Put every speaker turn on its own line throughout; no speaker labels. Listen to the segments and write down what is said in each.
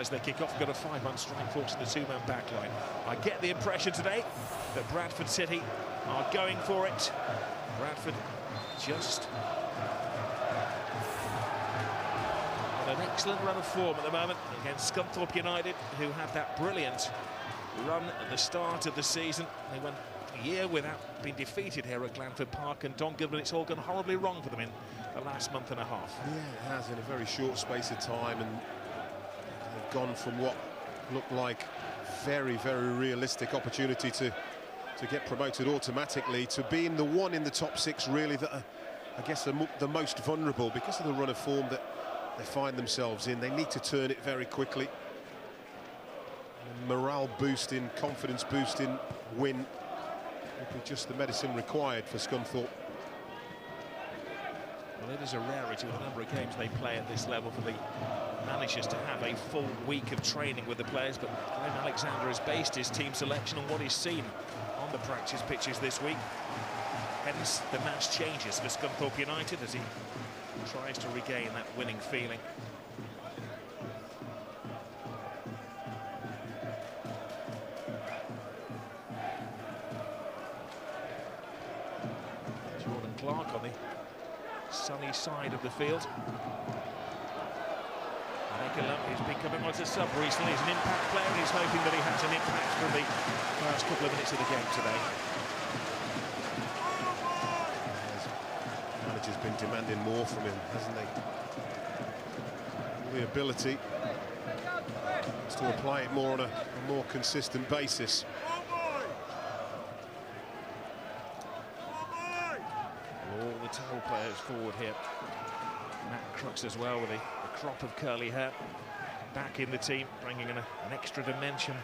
as they kick off. Got a 5-man strike force in the 2-man backline. I get the impression today that Bradford City are going for it. Bradford just on an excellent run of form at the moment against Scunthorpe United, who had that brilliant run at the start of the season. They went a year without being defeated here at Glanford Park, and Don Gilbert, it's all gone horribly wrong for them in the last month and a half.
Yeah, it has, in a very short space of time, and they've gone from what looked like very, very realistic opportunity to get promoted automatically to being the one in the top 6 really that are, I guess, the most vulnerable because of the run of form that they find themselves in. They need to turn it very quickly. Morale boosting, confidence boosting win would be just the medicine required for Scunthorpe.
Well, it is a rarity with the number of games they play at this level for the managers to have a full week of training with the players, but Graham Alexander has based his team selection on what he's seen on the practice pitches this week. Hence the match changes for Scunthorpe United as he tries to regain that winning feeling. Jordan Clark on the sunny side of the field. He's been coming on as a sub recently. He's an impact player, and he's hoping that he has an impact from the first couple of minutes of the game today.
The manager's been demanding more from him, hasn't he? The ability to apply it more on a more consistent basis.
All the tail players forward here. Matt Crooks as well with a crop of curly hair back in the team, bringing in an extra dimension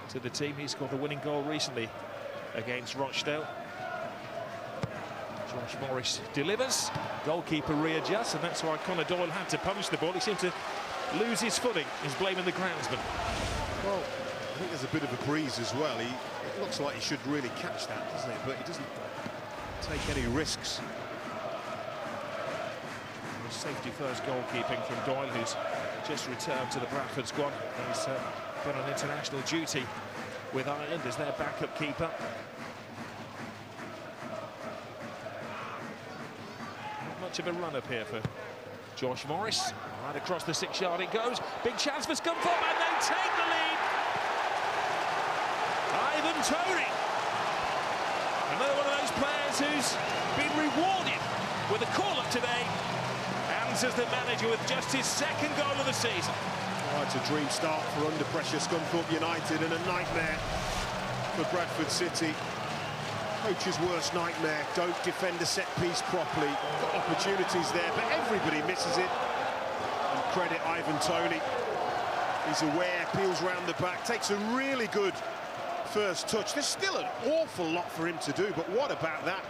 to the team. He scored the winning goal recently against Rochdale. Josh Morris delivers, goalkeeper readjusts, and that's why Conor Doyle had to punch the ball. He seemed to lose his footing. He's blaming the groundsman.
Well, I think there's a bit of a breeze as well. It looks like he should really catch that, doesn't it? But he doesn't take any risks.
Safety first goalkeeping from Doyle, who's just returned to the Bradford squad. He's been on international duty with Ireland as their backup keeper. Not much of a run up here for Josh Morris. Right across the 6-yard it goes. Big chance for Scunthorpe, and they take the lead. Ivan Toney, another one of those players who's been rewarded with a call-up today. As the manager with just his 2nd goal of the season.
Oh, it's a dream start for under pressure Scunthorpe United, and a nightmare for Bradford City. Coach's worst nightmare. Don't defend a set piece properly. Got opportunities there, but everybody misses it. And credit Ivan Toney. He's aware, peels round the back, takes a really good first touch. There's still an awful lot for him to do, but what about that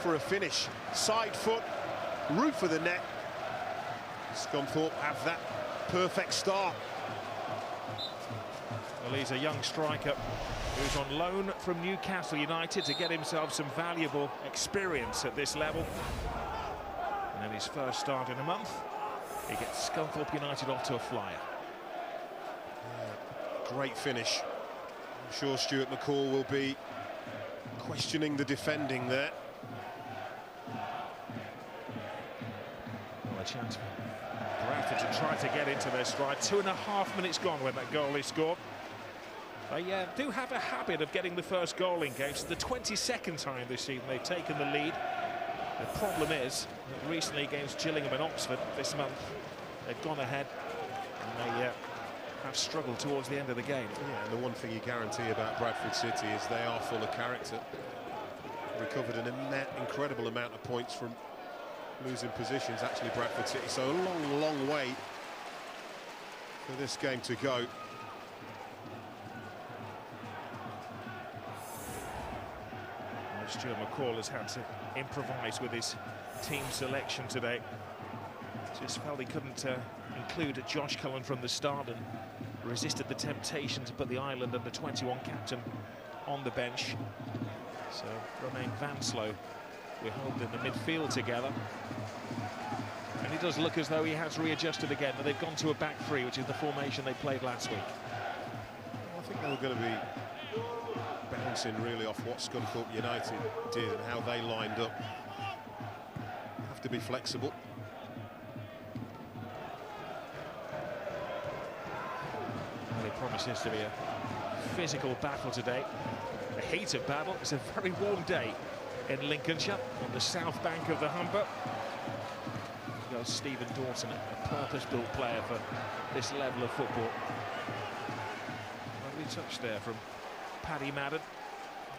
for a finish? Side foot, roof of the net. Scunthorpe have that perfect start.
Well, he's a young striker who's on loan from Newcastle United to get himself some valuable experience at this level. And in his first start in a month, he gets Scunthorpe United off to a flyer.
Yeah, great finish. I'm sure Stuart McCall will be questioning the defending there.
Well, a chance for Bradford to try to get into their stride. 2.5 minutes gone when that goal is scored. They do have a habit of getting the first goal in games. It's the 22nd time this season they've taken the lead. The problem is that recently against Gillingham and Oxford this month, they've gone ahead and they have struggled towards the end of the game.
Yeah, and the one thing you guarantee about Bradford City is they are full of character. Recovered an incredible amount of points from losing positions, actually, Bradford City. So a long, long way for this game to go.
Stuart McCall has had to improvise with his team selection today. Just felt he couldn't include Josh Cullen from the start and resisted the temptation to put the Ireland under 21 captain on the bench. So Romain Vanslow, we're holding in the midfield together. And it does look as though he has readjusted again, but they've gone to a back three, which is the formation they played last week.
I think they were going to be bouncing really off what Scunthorpe United did and how they lined up. Have to be flexible.
Well, it promises to be a physical battle today. A heated battle. It's a very warm day in Lincolnshire on the south bank of the Humber. Goes Stephen Dawson, a purpose-built player for this level of football. Lovely touch there from Paddy Madden.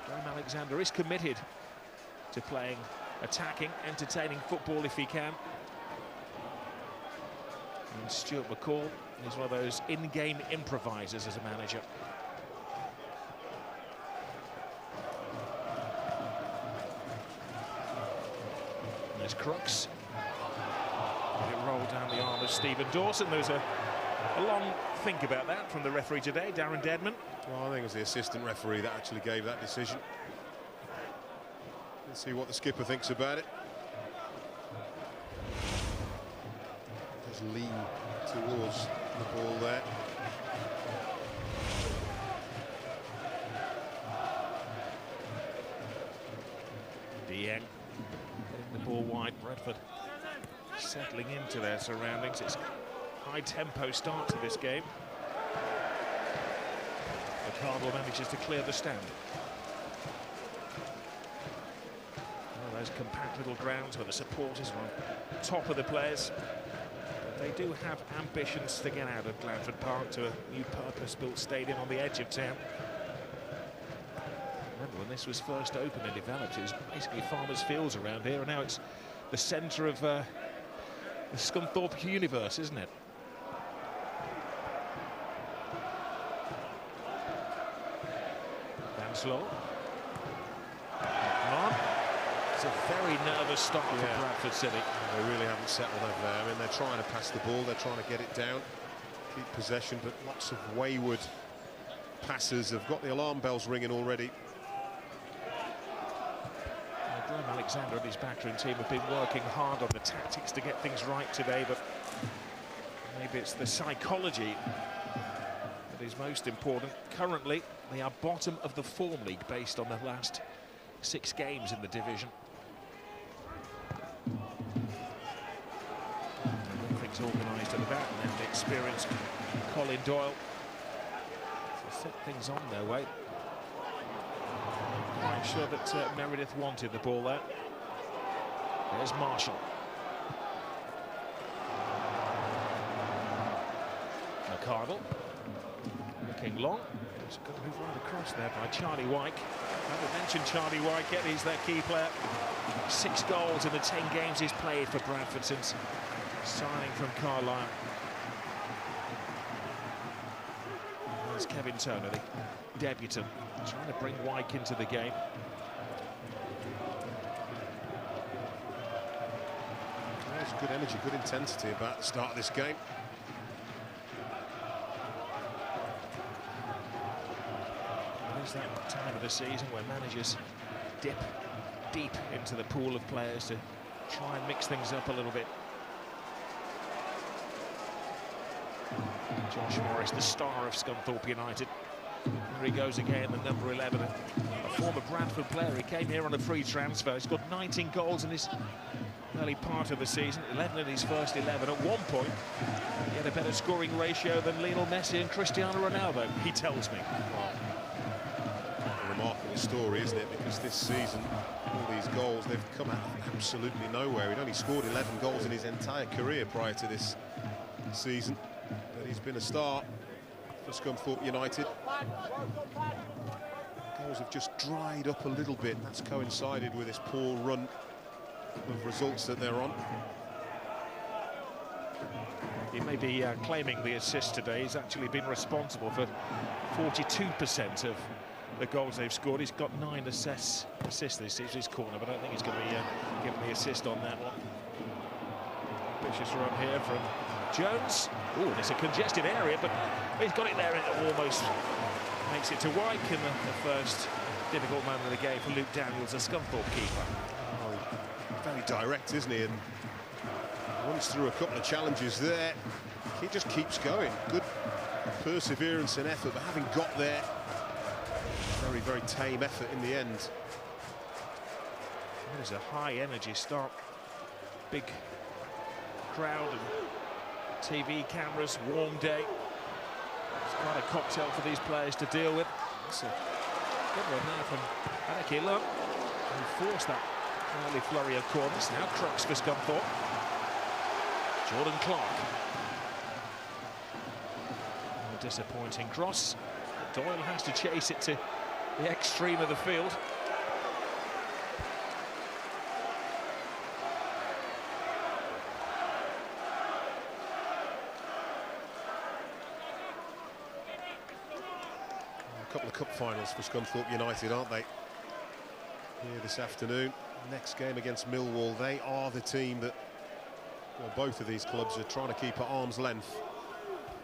Graham Alexander is committed to playing attacking, entertaining football if he can. And Stuart McCall is one of those in-game improvisers as a manager. And there's Crooks. It rolled down the arm of Stephen Dawson. There's a long think about that from the referee today, Darren Deadman.
Well, I think it was the assistant referee that actually gave that decision. Let's see what the skipper thinks about it. Just lean towards the ball there.
Dieng getting the ball wide. Bradford settling into their surroundings. It's high tempo start to this game. The Cardinal manages to clear the stand. Well, those compact little grounds where the supporters are on top of the players. But they do have ambitions to get out of Bradford Park to a new purpose-built stadium on the edge of town. Remember when this was first opened and developed, it was basically farmers' fields around here, and now it's the centre of the Scunthorpe universe, isn't it? Slow. Come on. It's a very nervous stop for Bradford City.
They really haven't settled over there. I mean, they're trying to pass the ball, they're trying to get it down, keep possession, but lots of wayward passes have got the alarm bells ringing already.
Graham Alexander and his backroom team have been working hard on the tactics to get things right today, but maybe it's the psychology that is most important. Currently, they are bottom of the form league based on the last 6 games in the division. Things organised at the back, and then the experienced Colin Doyle to set things on their way. I'm sure that Meredith wanted the ball there. There's Marshall. McCardle looking long. It's got to move right across there by Charlie Wyke. I haven't mentioned Charlie Wyke yet. He's their key player. 6 goals in the 10 games he's played for Bradford since signing from Carlisle. There's Kevin Turner, the debutant, trying to bring Wyke into the game.
There's good energy, good intensity about the start of this game.
It's that time of the season where managers dip deep into the pool of players to try and mix things up a little bit. Josh Morris, the star of Scunthorpe United. Here he goes again, the number 11, a former Bradford player. He came here on a free transfer. He's got 19 goals in his early part of the season, 11 in his first 11. At one point, he had a better scoring ratio than Lionel Messi and Cristiano Ronaldo, he tells me.
A remarkable story, isn't it? Because this season, all these goals, they've come out of absolutely nowhere. He'd only scored 11 goals in his entire career prior to this season. But he's been a star for Scunthorpe United. Goals have just dried up a little bit. That's coincided with this poor run of results that they're on.
He may be claiming the assist today. He's actually been responsible for 42% of the goals they've scored. He's got 9 assists this season, his corner, but I don't think he's going to be given the assist on that one. Vicious run here from Jones. Oh, it's a congested area, but he's got it there, and it almost makes it to Wyke in the first difficult moment of the game for Luke Daniels, a Scunthorpe keeper.
Oh, very direct, isn't he? And Runs through a couple of challenges there. He just keeps going. Good perseverance and effort, but having got there, very, very tame effort in the end.
It was a high-energy start. Big crowd and TV cameras, warm day. It's quite a cocktail for these players to deal with. It's a good one now from Anaki, who forced that early flurry of corners. Now Crooks for Scunthorpe. Jordan Clark. A disappointing cross. Doyle has to chase it to the extreme of the field.
A couple of cup finals for Scunthorpe United, aren't they? Here this afternoon. Next game against Millwall. They are the team that, well, both of these clubs are trying to keep at arm's length.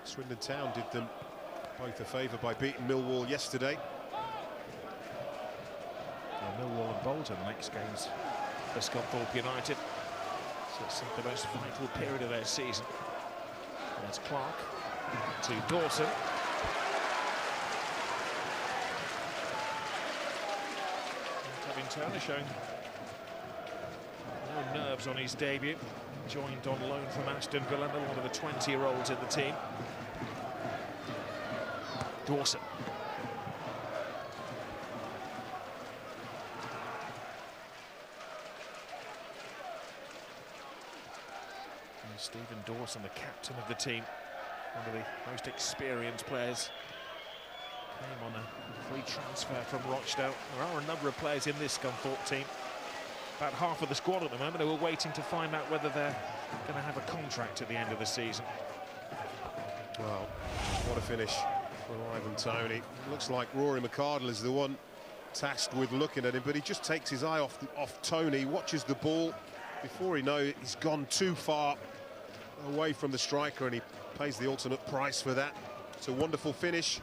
Swindon Town did them both a favour by beating Millwall yesterday.
Well, Millwall and Bolton, next games for Scunthorpe United. So it's the most vital period of their season. There's Clark to Dawson. Ivan Toney showing no nerves on his debut. Joined on loan from Aston Villa, one of the 20-year-olds in the team. Dawson. And Stephen Dawson, the captain of the team, one of the most experienced players. Came on a free transfer from Rochdale. There are a number of players in this Scunthorpe team. About half of the squad at the moment who are waiting to find out whether they're going to have a contract at the end of the season.
Well, what a finish from Ivan Toney. Looks like Rory McArdle is the one tasked with looking at him, but he just takes his eye off Toney, watches the ball. Before he knows it, he's gone too far away from the striker, and he pays the ultimate price for that. It's a wonderful finish.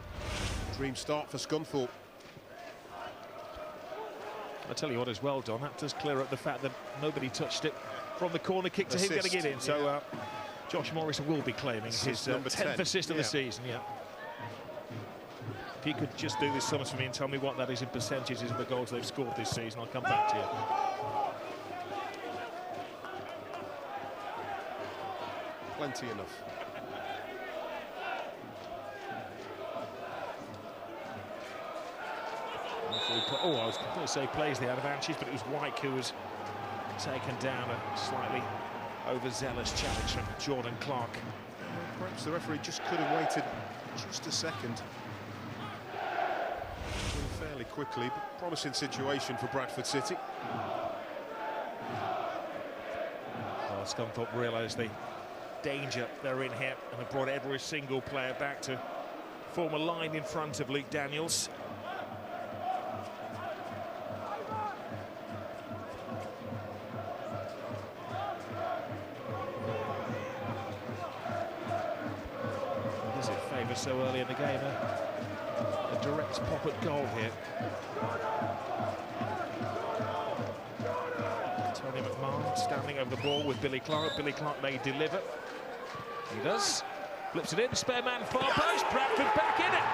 Dream start for Scunthorpe.
I tell you what, as well done. That does clear up the fact that nobody touched it from the corner kick to him getting it in. So Josh Morrison will be claiming his 10th assist of the season. Yeah. If you could just do this sums for me and tell me what that is in percentages of the goals they've scored this season, I'll come back to you.
Plenty enough.
Oh, I was going to say plays the advantage, but it was White who was taken down. A slightly overzealous challenge from Jordan Clark.
Perhaps the referee just could have waited just a second. Fairly quickly, but promising situation for Bradford City.
Well, Scunthorpe realised the danger they're in here and have brought every single player back to form a line in front of Luke Daniels. So early in the game, a direct pop at goal here. Tony McMahon standing over the ball with Billy Clark. Billy Clark may deliver. He does. Flips it in, spare man, far post. Bradford back in it.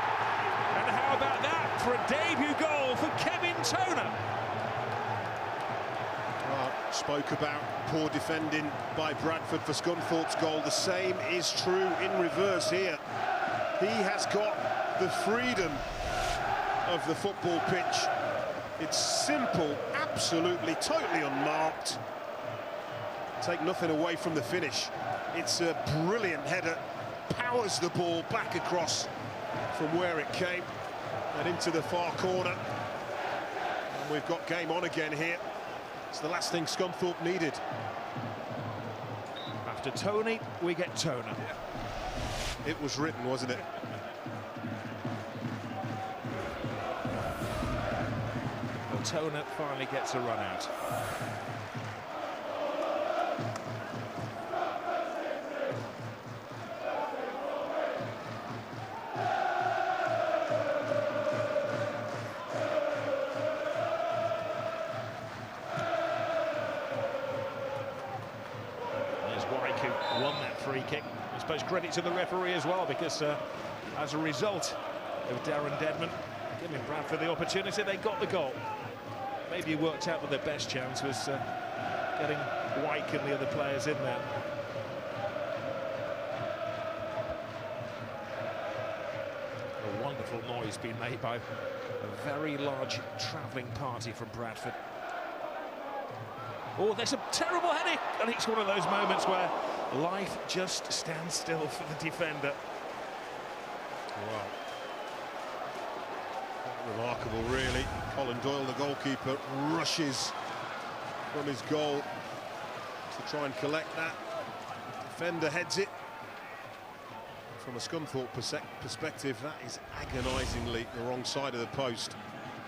And how about that for a debut goal for Kevin Toner?
Well, spoke about poor defending by Bradford for Scunthorpe's goal. The same is true in reverse here. He has got the freedom of the football pitch. It's simple, absolutely, totally unmarked. Take nothing away from the finish. It's a brilliant header. Powers the ball back across from where it came and into the far corner. And we've got game on again here. It's the last thing Scunthorpe needed.
After Toney, we get Toner.
It was written, wasn't it?
Well, Toner finally gets a run out. There's Wyke suppose credit to the referee as well, because as a result of Darren Dedman giving Bradford the opportunity, they got the goal. Maybe it worked out, but their best chance was getting Wyke and the other players in there. A wonderful noise being made by a very large travelling party from Bradford. Oh, there's a terrible heading, and it's one of those moments where life just stands still for the defender.
Wow. Remarkable, really. Colin Doyle, the goalkeeper, rushes from his goal to try and collect that. Defender heads it. From a Scunthorpe perspective, that is agonisingly the wrong side of the post.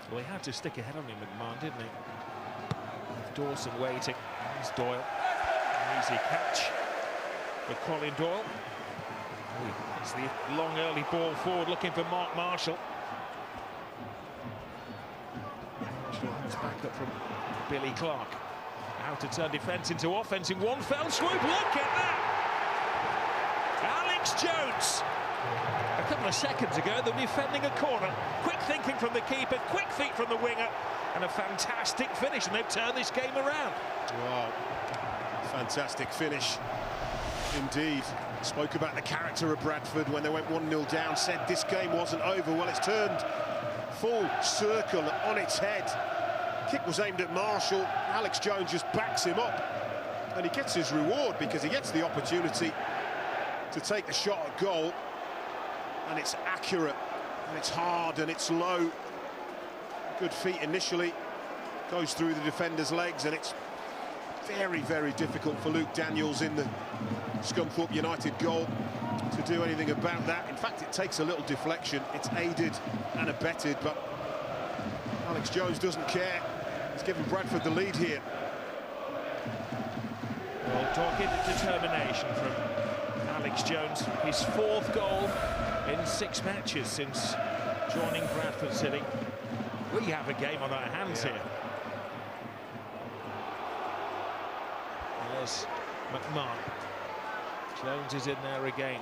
Well, he had to stick a head on him, McMahon, didn't he? With Dawson waiting. Here's Doyle. An easy catch for Colin Doyle. It's the long early ball forward, looking for Mark Marshall. Marshall has back up from Billy Clark. How to turn defence into offence in one fell swoop. Look at that! Alex Jones. A couple of seconds ago, they were defending a corner. Quick thinking from the keeper, quick feet from the winger, and a fantastic finish, and they've turned this game around.
Wow, fantastic finish indeed. Spoke about the character of Bradford when they went 1-0 down, said this game wasn't over. Well, it's turned full circle on its head. Kick was aimed at Marshall. Alex Jones just backs him up, and he gets his reward because he gets the opportunity to take the shot at goal, and it's accurate, and it's hard, and it's low. Good feet initially, goes through the defender's legs, and it's very, very difficult for Luke Daniels in the Scunthorpe United goal to do anything about that. In fact, it takes a little deflection. It's aided and abetted, but Alex Jones doesn't care. He's given Bradford the lead here.
Well, dogged determination from Alex Jones. His fourth goal in 6 matches since joining Bradford City. We have a game on our hands here. There's McMahon. Jones is in there again.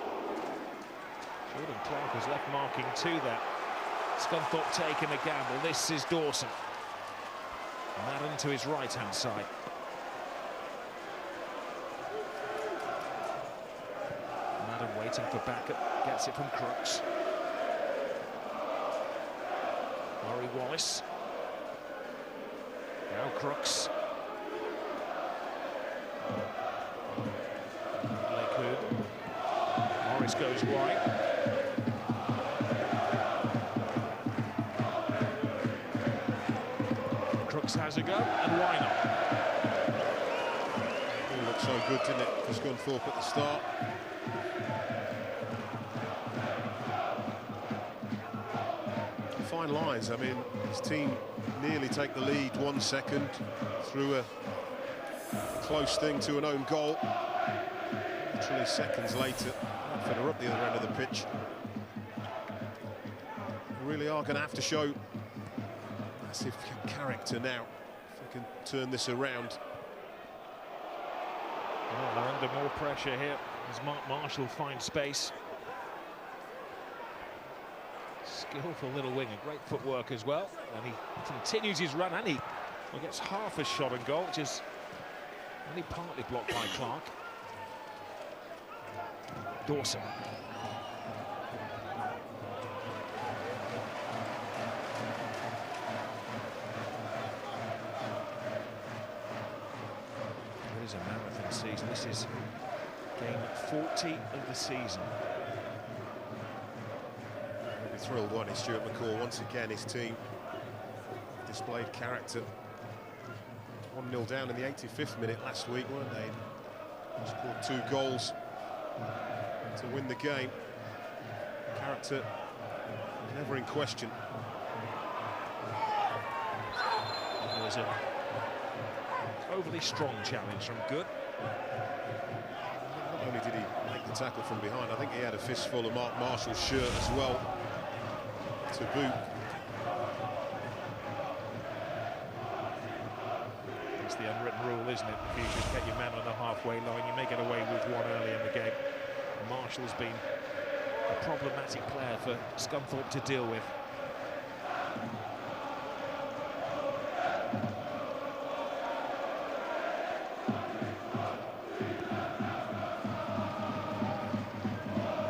Jordan Clark was left marking to that. Scunthorpe taking a gamble. This is Dawson. Madden to his right-hand side. Madden waiting for backup. Gets it from Crooks. Murray Wallace. Now Crooks. Lakewood. Morris goes wide. Crooks has a go, and why not?
All looked so good, didn't it, for Scunthorpe at the start. Fine lines. I mean, his team nearly take the lead 1 second through a close thing to an own goal. Literally seconds later, Bradford are up the other end of the pitch. They really are going to have to show massive character now if they can turn this around.
Well, they're under more pressure here as Mark Marshall finds space. Skillful little winger, great footwork as well, and he continues his run, and he gets half a shot and goal, which is only partly blocked by Clark. Dawson. It is a marathon season. This is game 40 of the season.
Thrilled, wasn't he, Stuart McCall? Once again, his team displayed character. 1-0 down in the 85th minute last week, weren't they? Scored 2 goals to win the game. Character never in question.
It was an overly strong challenge from Good.
Not only did he make the tackle from behind, I think he had a fistful of Mark Marshall's shirt as well, to boot.
It's the unwritten rule, isn't it? If you just get your man on the halfway line, you may get away with one early in the game. Marshall's been a problematic player for Scunthorpe to deal with.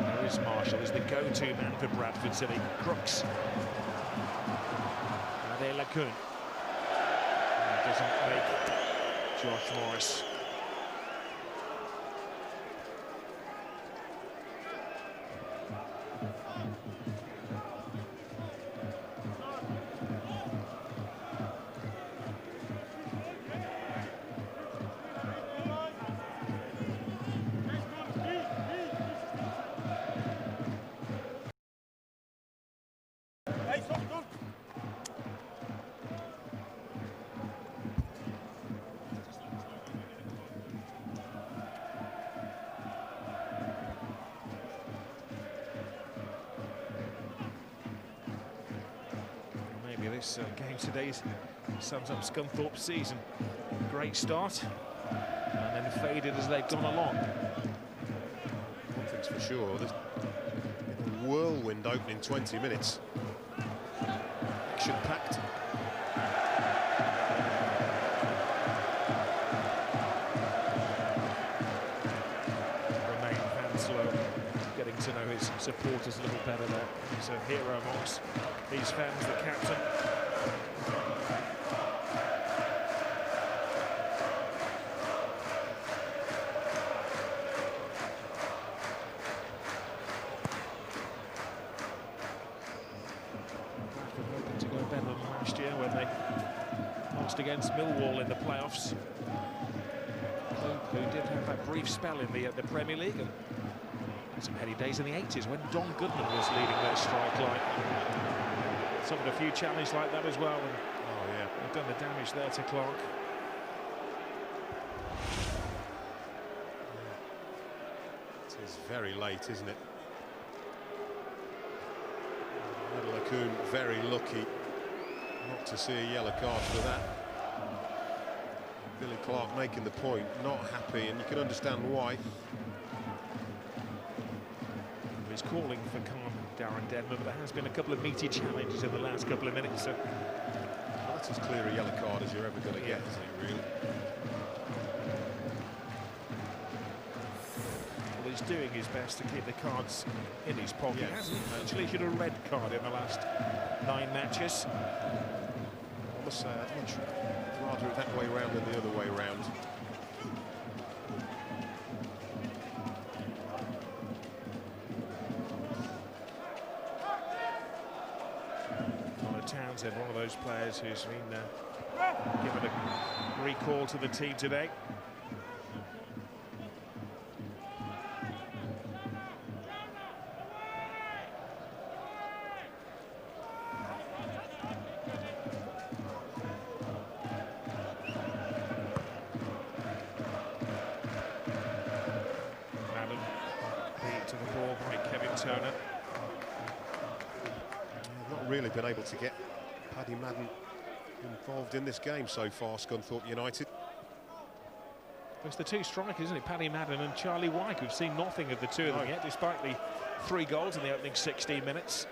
There is Marshall, is the go-to man for Bradford City. Crooks. And there Lacoon. Doesn't make Josh Morris. This game today sums up Scunthorpe's season. Great start, and then faded as they've gone along.
One thing's for sure, this whirlwind opening 20 minutes. Action-packed.
Romain Hanslow getting to know his supporters a little better there. He's a hero amongst these fans, the captain. Hoping to go better than last year when they lost against Millwall in the playoffs, who did have that brief spell in the Premier League, and some heady days in the 80s when Don Goodman was leading their strike line. Suffered a few challenges like that as well, and they've done the damage there to Clark.
It is very late, isn't it? Lacoon very lucky not to see a yellow card for that. Billy Clark making the point, not happy, and you can understand why.
He's calling for calm, Darren Denman, but there has been a couple of meaty challenges in the last couple of minutes. So
well, that's as clear a yellow card as you're ever going to get, isn't it, really?
Well, he's doing his best to keep the cards in his pocket. He hasn't actually issued a red card in the last 9 matches.
I must say, I'd much rather it that way round than the other way round.
Townsend, one of those players who's been given a recall to the team today. Madden beat to the ball by Kevin Turner.
Not really been able to get Paddy Madden involved in this game so far, Scunthorpe United.
It's the two strikers, isn't it? Paddy Madden and Charlie Wyke. We've seen nothing of the two of them yet, despite the 3 goals in the opening 16 minutes.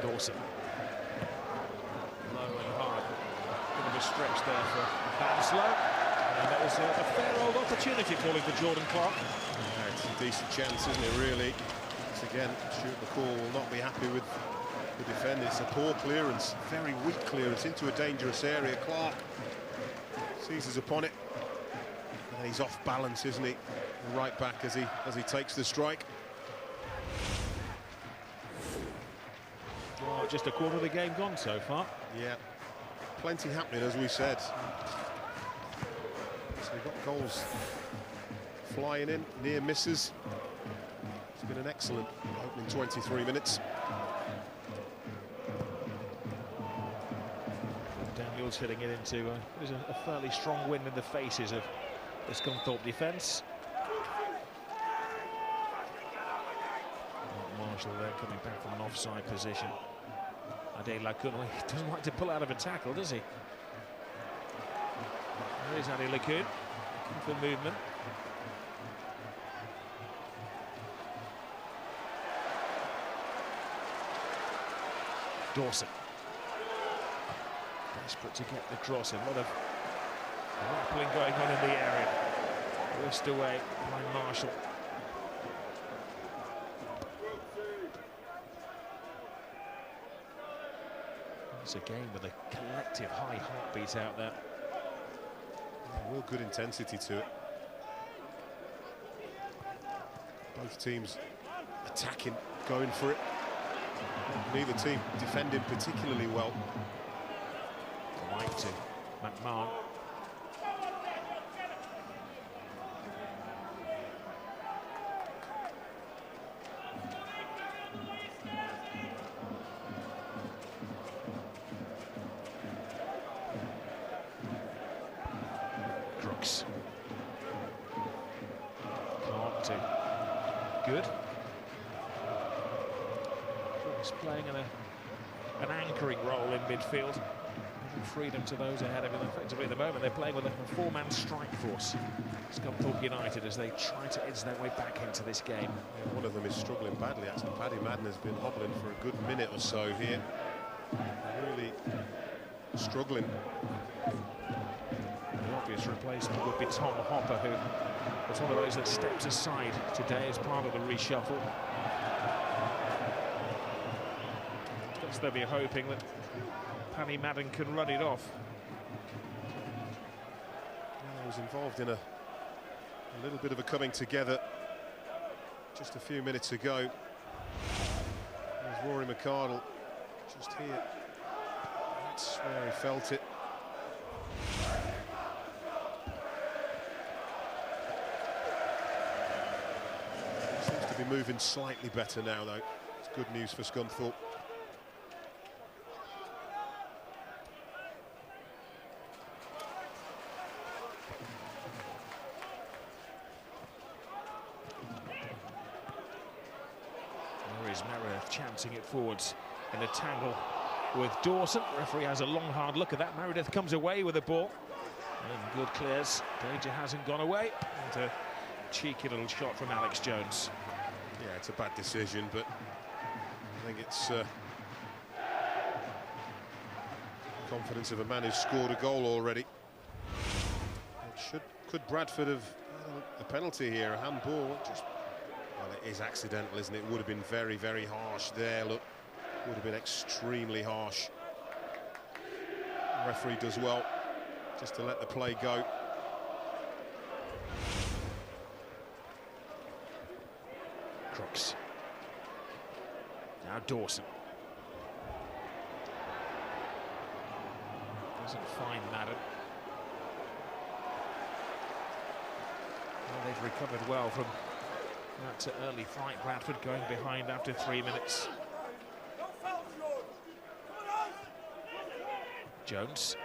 Dawson. Low and hard. Bit of a stretch there for Hanslow. And that was a fair old opportunity calling for Jordan Clark.
Yeah, it's a decent chance, isn't it, really? Once again, Stuart McCall will not be happy with the defender. It's a poor clearance, very weak clearance into a dangerous area. Clark seizes upon it. And he's off balance, isn't he? Right back as he takes the strike.
Well, just a quarter of the game gone so far.
Yeah, plenty happening, as we said. So we've got goals flying in, near misses. It's been an excellent opening 23 minutes.
Daniels hitting it into a fairly strong wind in the faces of the Scunthorpe defence. Marshall there coming back from an offside position. Ade Lacoon, he doesn't like to pull out of a tackle, does he? There is Ade Lacoon, for movement. Dawson. Desperate to get the cross in. A lot of grappling going on in the area. Whisked away by Marshall. It's a game with a collective high heartbeat out there.
Real good intensity to it. Both teams attacking, going for it. Neither team defending particularly well.
Right to McMahon. Crooks. Clark to good. Crooks playing in an anchoring role in midfield. Giving freedom to those ahead of him. Effectively at the moment they're playing with a four-man strike force. Scunthorpe United as they try to edge their way back into this game.
Yeah, one of them is struggling badly actually. Paddy Madden has been hobbling for a good minute or so here. Really struggling.
The obvious replacement would be Tom Hopper, who was one of those that steps aside today as part of the reshuffle. Because they'll be hoping that Paddy Madden can run it off.
Yeah, he was involved in a little bit of a coming together just a few minutes ago. There's Rory McArdle just here. That's where he felt it. Seems to be moving slightly better now, though. It's good news for Scunthorpe.
Meredith chancing it forwards in a tangle with Dawson. Referee has a long hard look at that. Meredith comes away with the ball and good clears. Danger hasn't gone away, and a cheeky little shot from Alex Jones.
Yeah, it's a bad decision, but I think it's confidence of a man who's scored a goal already. Could Bradford have a penalty here, a handball? Well, it is accidental, isn't it? It would have been very, very harsh there. Look, would have been extremely harsh. The referee does well just to let the play go.
Crooks. Now Dawson. Doesn't find Madden. Well, they've recovered well from that early fright. Bradford going behind after 3 minutes. Jones.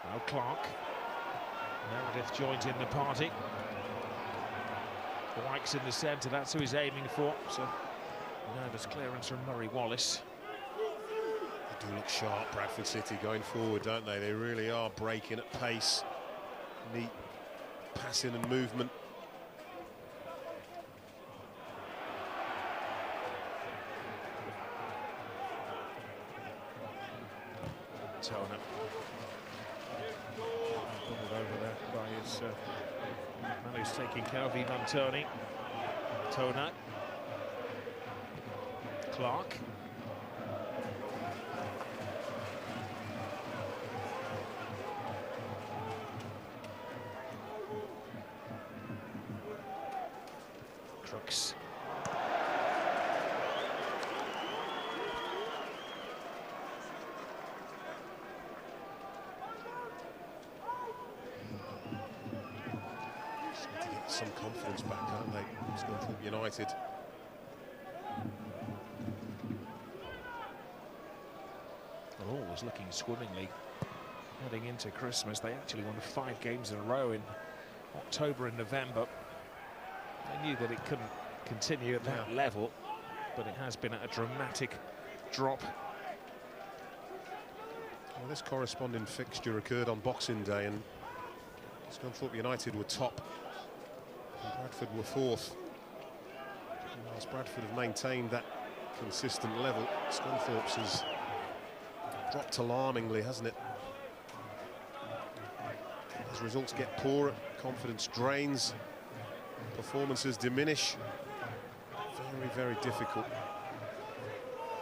Now Clark. Meredith joins in the party. White's in the centre, that's who he's aiming for. So, nervous clearance from Murray Wallace.
They do look sharp, Bradford City, going forward, don't they? They really are breaking at pace. Neat passing and movement.
Toner. Pulled over there by his man who's taking care of Ivan Toney. Toner. Clark. Crooks.
Some confidence back, aren't they? Scunthorpe United.
Well, all was looking swimmingly heading into Christmas. They actually won 5 games in a row in October and November. They knew that it couldn't continue at that level. but it has been at a dramatic drop.
Well, this corresponding fixture occurred on Boxing Day, and Scunthorpe United were top, and Bradford were fourth. And whilst Bradford have maintained that consistent level, Scunthorpe's has dropped alarmingly, hasn't it? As results get poorer, confidence drains, performances diminish. Very, very difficult.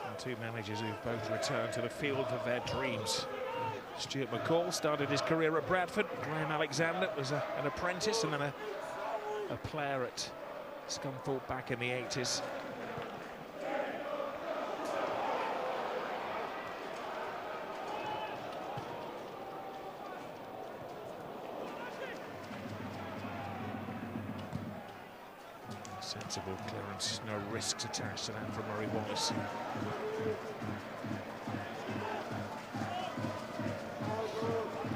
And two managers who've both returned to the field of their dreams. Stuart McCall started his career at Bradford. Graham Alexander was an apprentice and then a player at Scunthorpe back in the 80s. Sensible clearance, no risks attached to that from Murray Wallace.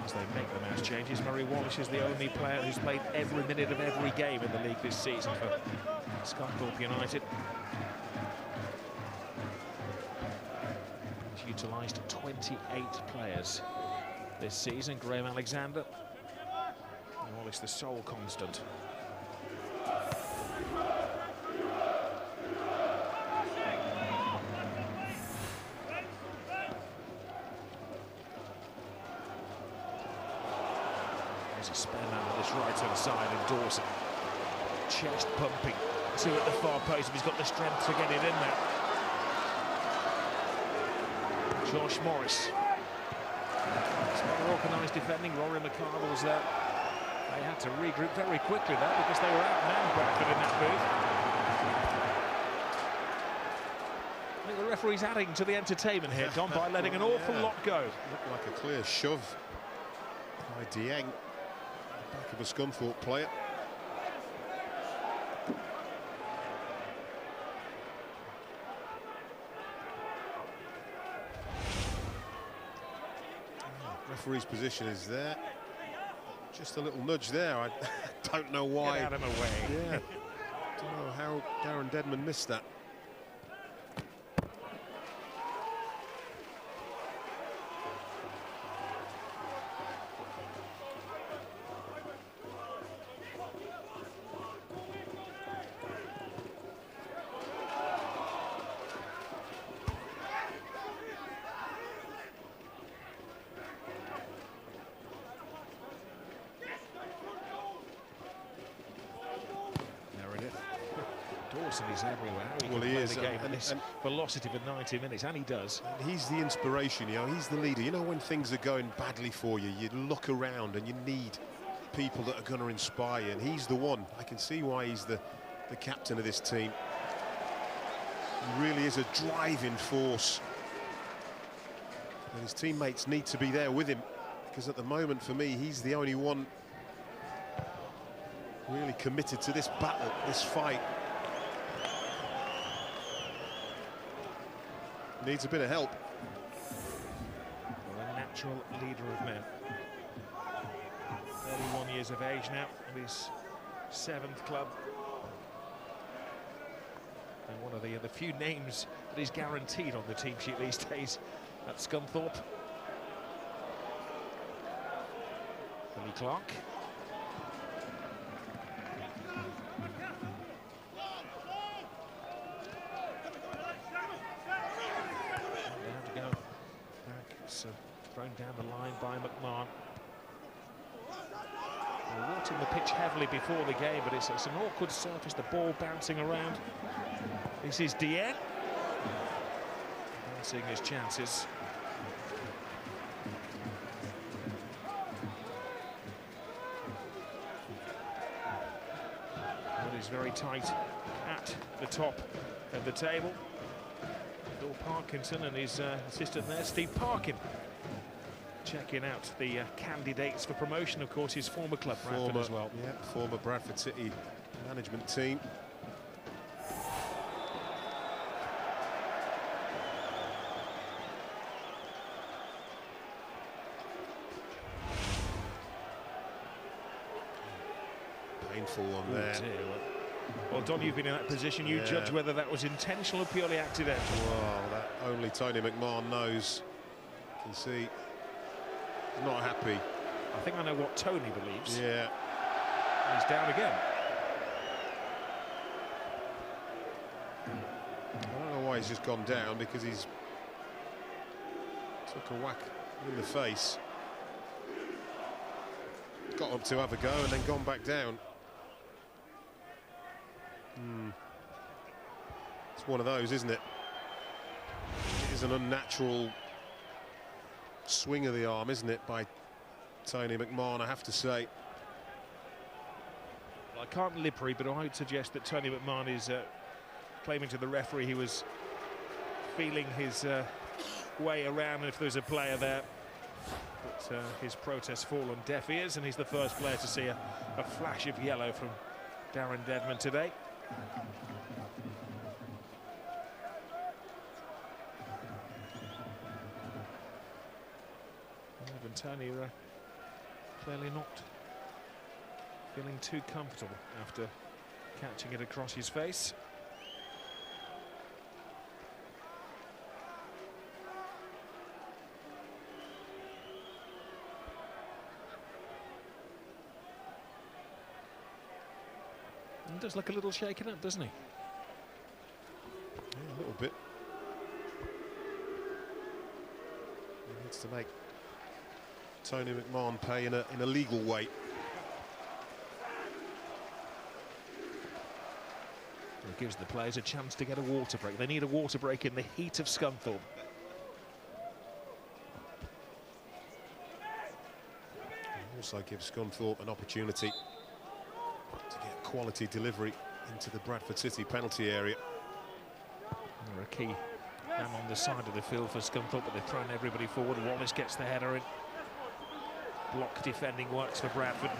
As they make the match changes, Murray Wallace is the only player who's played every minute of every game in the league this season for Scunthorpe United. He's utilised 28 players this season. Graham Alexander, and Wallace the sole constant. There's a spare man on this right-hand side, and Dawson, chest pumping, two at the far post. He's got the strength to get it in there. Josh Morris. It's better organised defending. Rory McCardle was there. They had to regroup very quickly there because they were outmanned Bradford in that booth. I think the referee's adding to the entertainment here, Don, by letting an awful lot go.
Looked like a clear shove by Dieng, back of a Scunthorpe player. Referee's position is there. Just a little nudge there. I don't know why.
Get Adam away.
Yeah. Don't know how Darren Dedman missed that.
Dawson is everywhere.
Well, he is.
The game and this velocity for 90 minutes, and he does.
And he's the inspiration, you know, he's the leader. You know, when things are going badly for you, you look around and you need people that are going to inspire you, and he's the one. I can see why he's the captain of this team. He really is a driving force. And his teammates need to be there with him, because at the moment, for me, he's the only one really committed to this battle, this fight. Needs a bit of help.
Well, a natural leader of men. 31 years of age now, in his 7th club. And one of the few names that is guaranteed on the team sheet these days at Scunthorpe. Billy Clark. Thrown down the line by McMahon. They were watering the pitch heavily before the game, but it's an awkward surface, the ball bouncing around. This is Dieng. Seeing his chances. But he's very tight at the top of the table. Bill Parkinson and his assistant there, Steve Parkin, checking out the candidates for promotion. Of course, his former club, Bradford, as well.
Yeah, former Bradford City management team. Painful one there.
Dear. Well, Don, you've been in that position. You judge whether that was intentional or purely accidental.
Well, that only Tony McMahon knows. You can see he's not happy.
I think I know what Tony believes.
Yeah.
He's down again.
I don't know why he's just gone down, because he's took a whack in the face. Got up to have a go and then gone back down. It's one of those, isn't it? It is an unnatural swing of the arm, isn't it, by Tony McMahon, I have to say.
I can't lip read, but I would suggest that Tony McMahon is claiming to the referee he was feeling his way around if there's a player there. But his protests fall on deaf ears, and he's the first player to see a flash of yellow from Darren Dedman today. Ivan Toney clearly not feeling too comfortable after catching it across his face. He does look a little shaken up, doesn't he?
Yeah, a little bit. He needs to make Tony McMahon pay in a legal way.
It gives the players a chance to get a water break. They need a water break in the heat of Scunthorpe.
Also gives Scunthorpe an opportunity to get quality delivery into the Bradford City penalty area.
They're a key man on the side of the field for Scunthorpe, but they've thrown everybody forward. Wallace gets the header in. Block defending works for Bradford.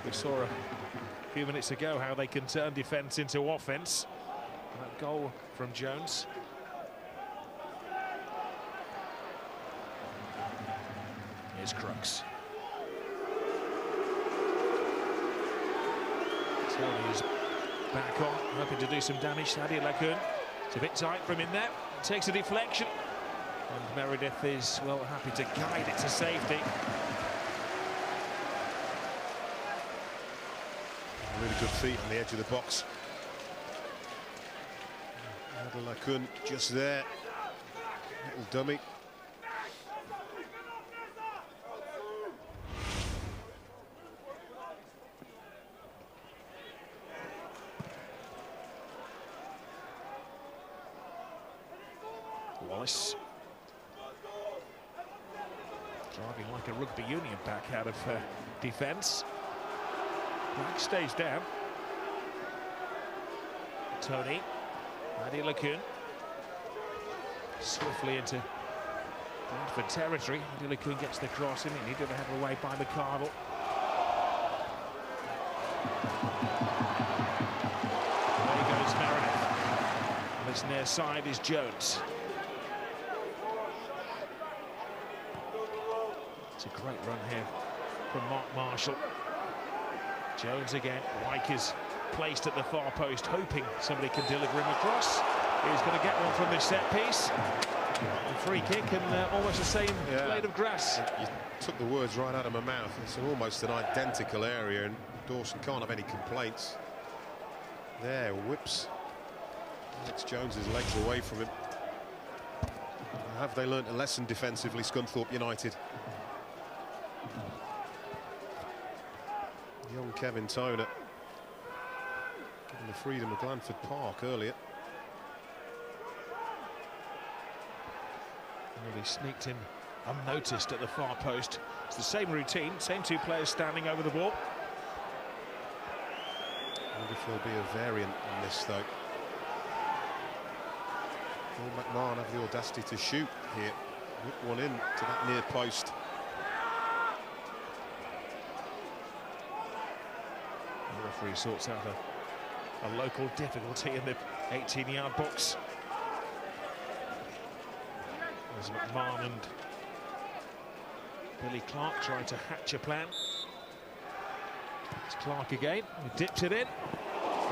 We saw a few minutes ago how they can turn defence into offence. That goal from Jones. Here's Crooks. Tony is back on, hoping to do some damage. Sadia Lacoon. It's a bit tight from in there. Takes a deflection. And Meredith is, well, happy to guide it to safety.
Really good feet on the edge of the box. Lacoon just there. Little dummy.
Wallace. Driving like a rugby union back out of defence. Black stays down. Toney. Sadia Lacoon. Swiftly into Bradford territory. Sadia Lacoon gets the cross in. He needed to have away by McCardle. There goes Meredith. On this near side is Jones. It's a great run here from Mark Marshall. Jones again. Wyke is placed at the far post, hoping somebody can deliver him across. He's going to get one from this set piece. A free kick and almost the same blade of grass.
You took the words right out of my mouth. It's almost an identical area, and Dawson can't have any complaints. There, whips Alex Jones's legs away from him. Have they learnt a lesson defensively, Scunthorpe United? Young Kevin Toner given the freedom of Glanford Park earlier.
Well, he sneaked in unnoticed at the far post. It's the same routine, same two players standing over the ball.
I wonder if there'll be a variant on this, though. Will McMahon have the audacity to shoot here? Whip one in to that near post.
The referee sorts out a local difficulty in the 18-yard box. As McMahon and Billy Clark trying to hatch a plan. It's Clark again, he dips it in.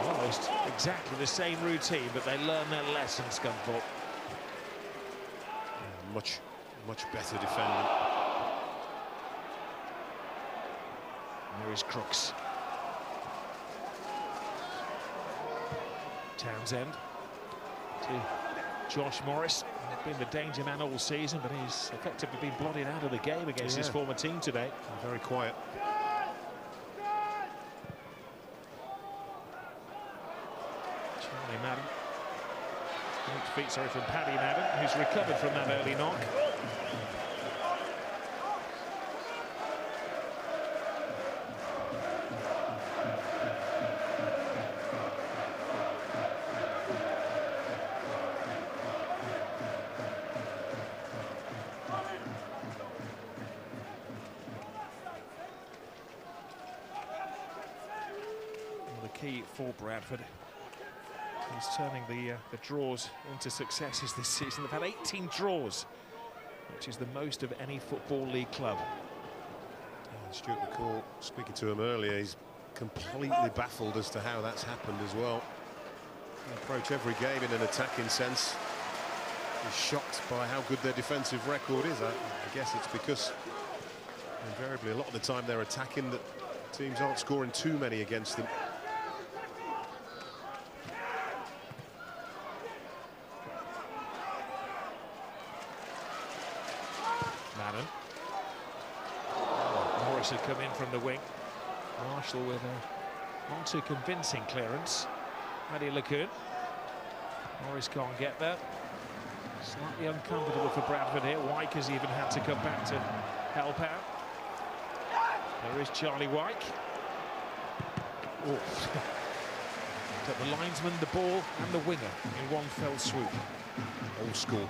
Almost exactly the same routine, but they learn their lesson, Scunthorpe.
Much better defending.
There is Crooks. Townsend to Josh Morris. Been the danger man all season, but he's effectively been blotted out of the game against his former team today.
Very quiet.
Charlie Madden. Feet, sorry, from Paddy Madden, who's recovered from that early knock. Key for Bradford. He's turning the draws into successes this season. They've had 18 draws, which is the most of any Football League club.
Stuart McCall, speaking to him earlier, he's completely baffled as to how that's happened as well. They approach every game in an attacking sense. He's shocked by how good their defensive record is. I guess it's because invariably a lot of the time they're attacking that teams aren't scoring too many against them.
Madden. Morris had come in from the wing. Marshall with a not too convincing clearance. Paddy Lacoon. Morris can't get there. Slightly uncomfortable for Bradford here. Wyke has even had to come back to help out. There is Charlie Wyke. Oh. Got the linesman, the ball and the winger in one fell swoop.
Old school.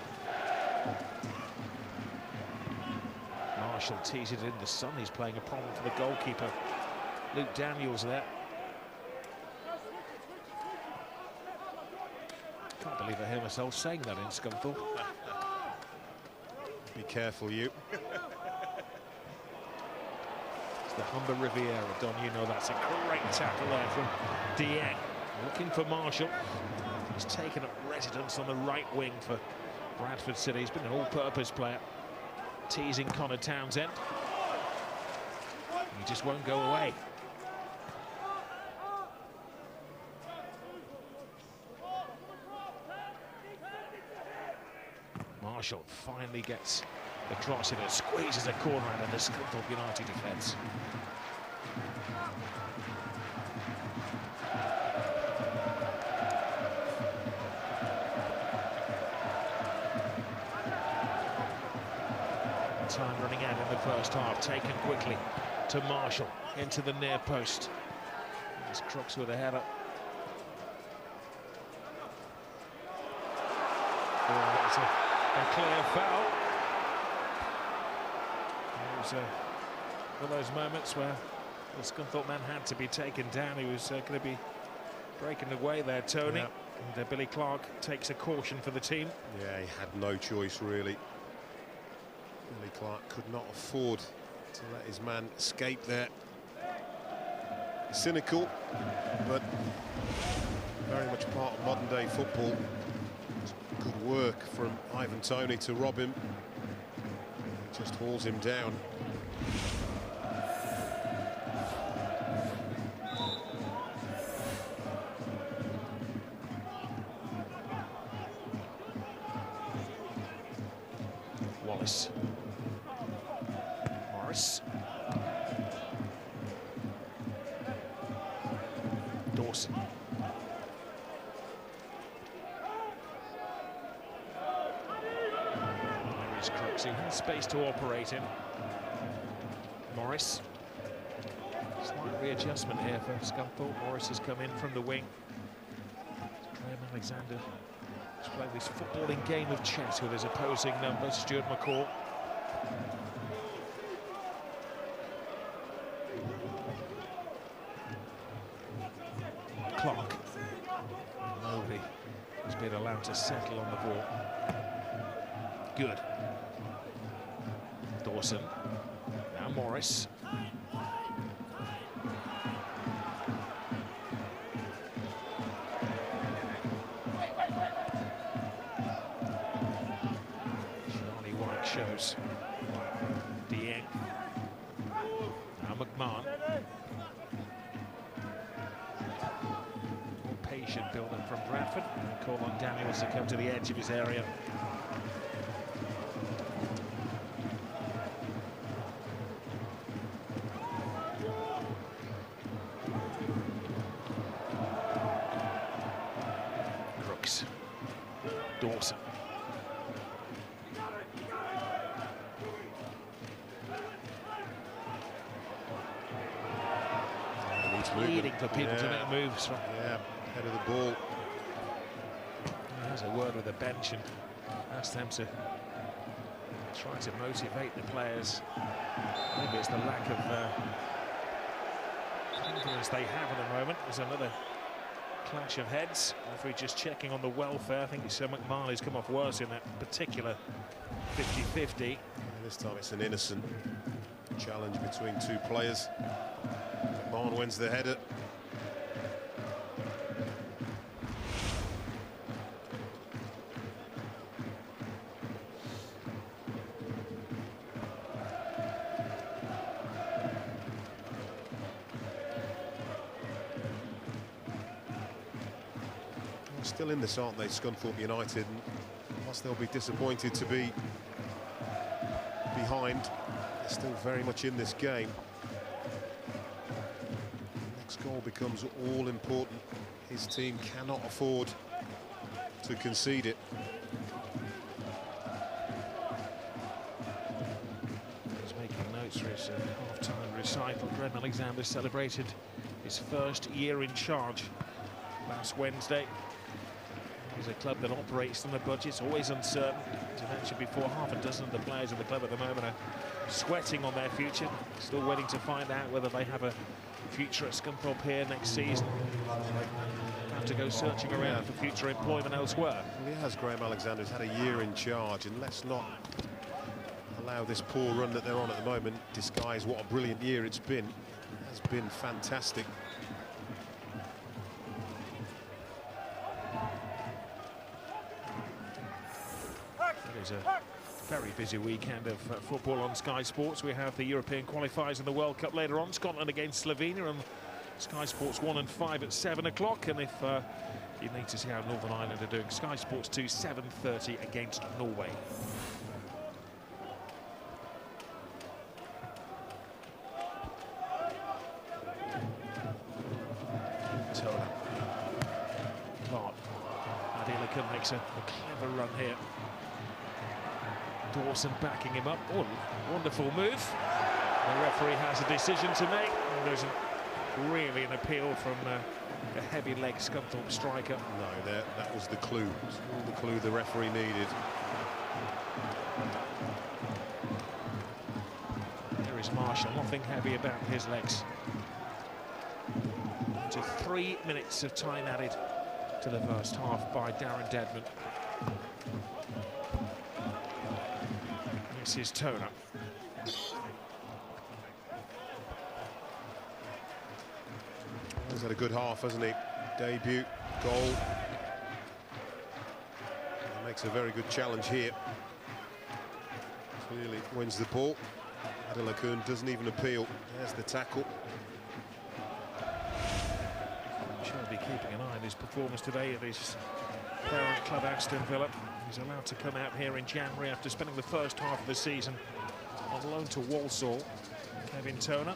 Marshall tees it in the sun. He's playing a problem for the goalkeeper, Luke Daniels, there. Can't believe I hear myself saying that in Scunthorpe.
Be careful, you.
It's the Humber Riviera, Don. You know that's a great tackle there from Dieng. Looking for Marshall. He's taken up residence on the right wing for Bradford City. He's been an all-purpose player. Teasing Connor Townsend. He just won't go away. Marshall finally gets the cross in and squeezes a corner out of the Scunthorpe United defence. Time running out in the first half, taken quickly to Marshall into the near post. There's Crooks with a header. Oh, that's a clear foul. It was one of those moments where the Scunthorpe man had to be taken down. He was going to be breaking away there, Toney. Yeah. And Billy Clark takes a caution for the team.
Yeah, he had no choice, really. Billy Clark could not afford to let his man escape there. Cynical, but very much part of modern-day football. Good work from Ivan Toney to rob him. He just hauls him down.
Wallace. Morris. Dawson. There is Crooks, who has space to operate in. Morris. Slight readjustment here for Scunthorpe. Morris has come in from the wing. Graham Alexander is playing this footballing game of chess with his opposing number, Stuart McCall. Clark. Nobody has been allowed to settle on the ball. Good. Dawson. Now Morris. clock shows. Dieng. Now McMahon. More patient build-up from Bradford. And call on Daniels to come to the edge of his area. Crooks. Dawson. Pleading for people to make moves.
Yeah, head of the ball.
He has a word with the bench and asks them to try to motivate the players. Maybe it's the lack of confidence they have at the moment. There's another clash of heads. Referee just checking on the welfare. I think it's McMahon who's come off worse in that particular 50-50.
Yeah, this time it's an innocent challenge between two players. McMahon wins the header. They're still in this, aren't they, Scunthorpe United? And whilst they'll be disappointed to be behind, they're still very much in this game. Goal becomes all important. His team cannot afford to concede it.
He's making notes for his half-time recital. Graham Alexander celebrated his first year in charge last Wednesday. He's a club that operates on a budget. It's always uncertain. As I mentioned before, half a dozen of the players in the club at the moment are sweating on their future, still waiting to find out whether they have a future at Scunthorpe here next season. They have to go searching around for future employment elsewhere.
Well, he has. Graham Alexander's had a year in charge, and let's not allow this poor run that they're on at the moment disguise what a brilliant year it's been. It has been fantastic.
It is a very busy weekend of football on Sky Sports. We have the European qualifiers in the World Cup later on. Scotland against Slovenia, and Sky Sports 1 and 5 at 7 o'clock. And if you need to see how Northern Ireland are doing, Sky Sports 2, 7:30 against Norway. Toney. Clark. Adelaide makes a clever run here. Dawson backing him up. Oh, wonderful move. The referee has a decision to make. There isn't really an appeal from a heavy leg Scunthorpe striker.
No, that was the clue. It was all the clue the referee needed.
There is Marshall, nothing heavy about his legs. To 3 minutes of time added to the first half by Darren Dedman. This is Toney.
He's had a good half, hasn't he? Debut, goal. He makes a very good challenge here. Clearly wins the ball. Adelaide doesn't even appeal. There's the tackle.
Shall be keeping an eye on his performance today at his parent club Aston Villa. He's allowed to come out here in January after spending the first half of the season on loan to Walsall. Ivan Toney.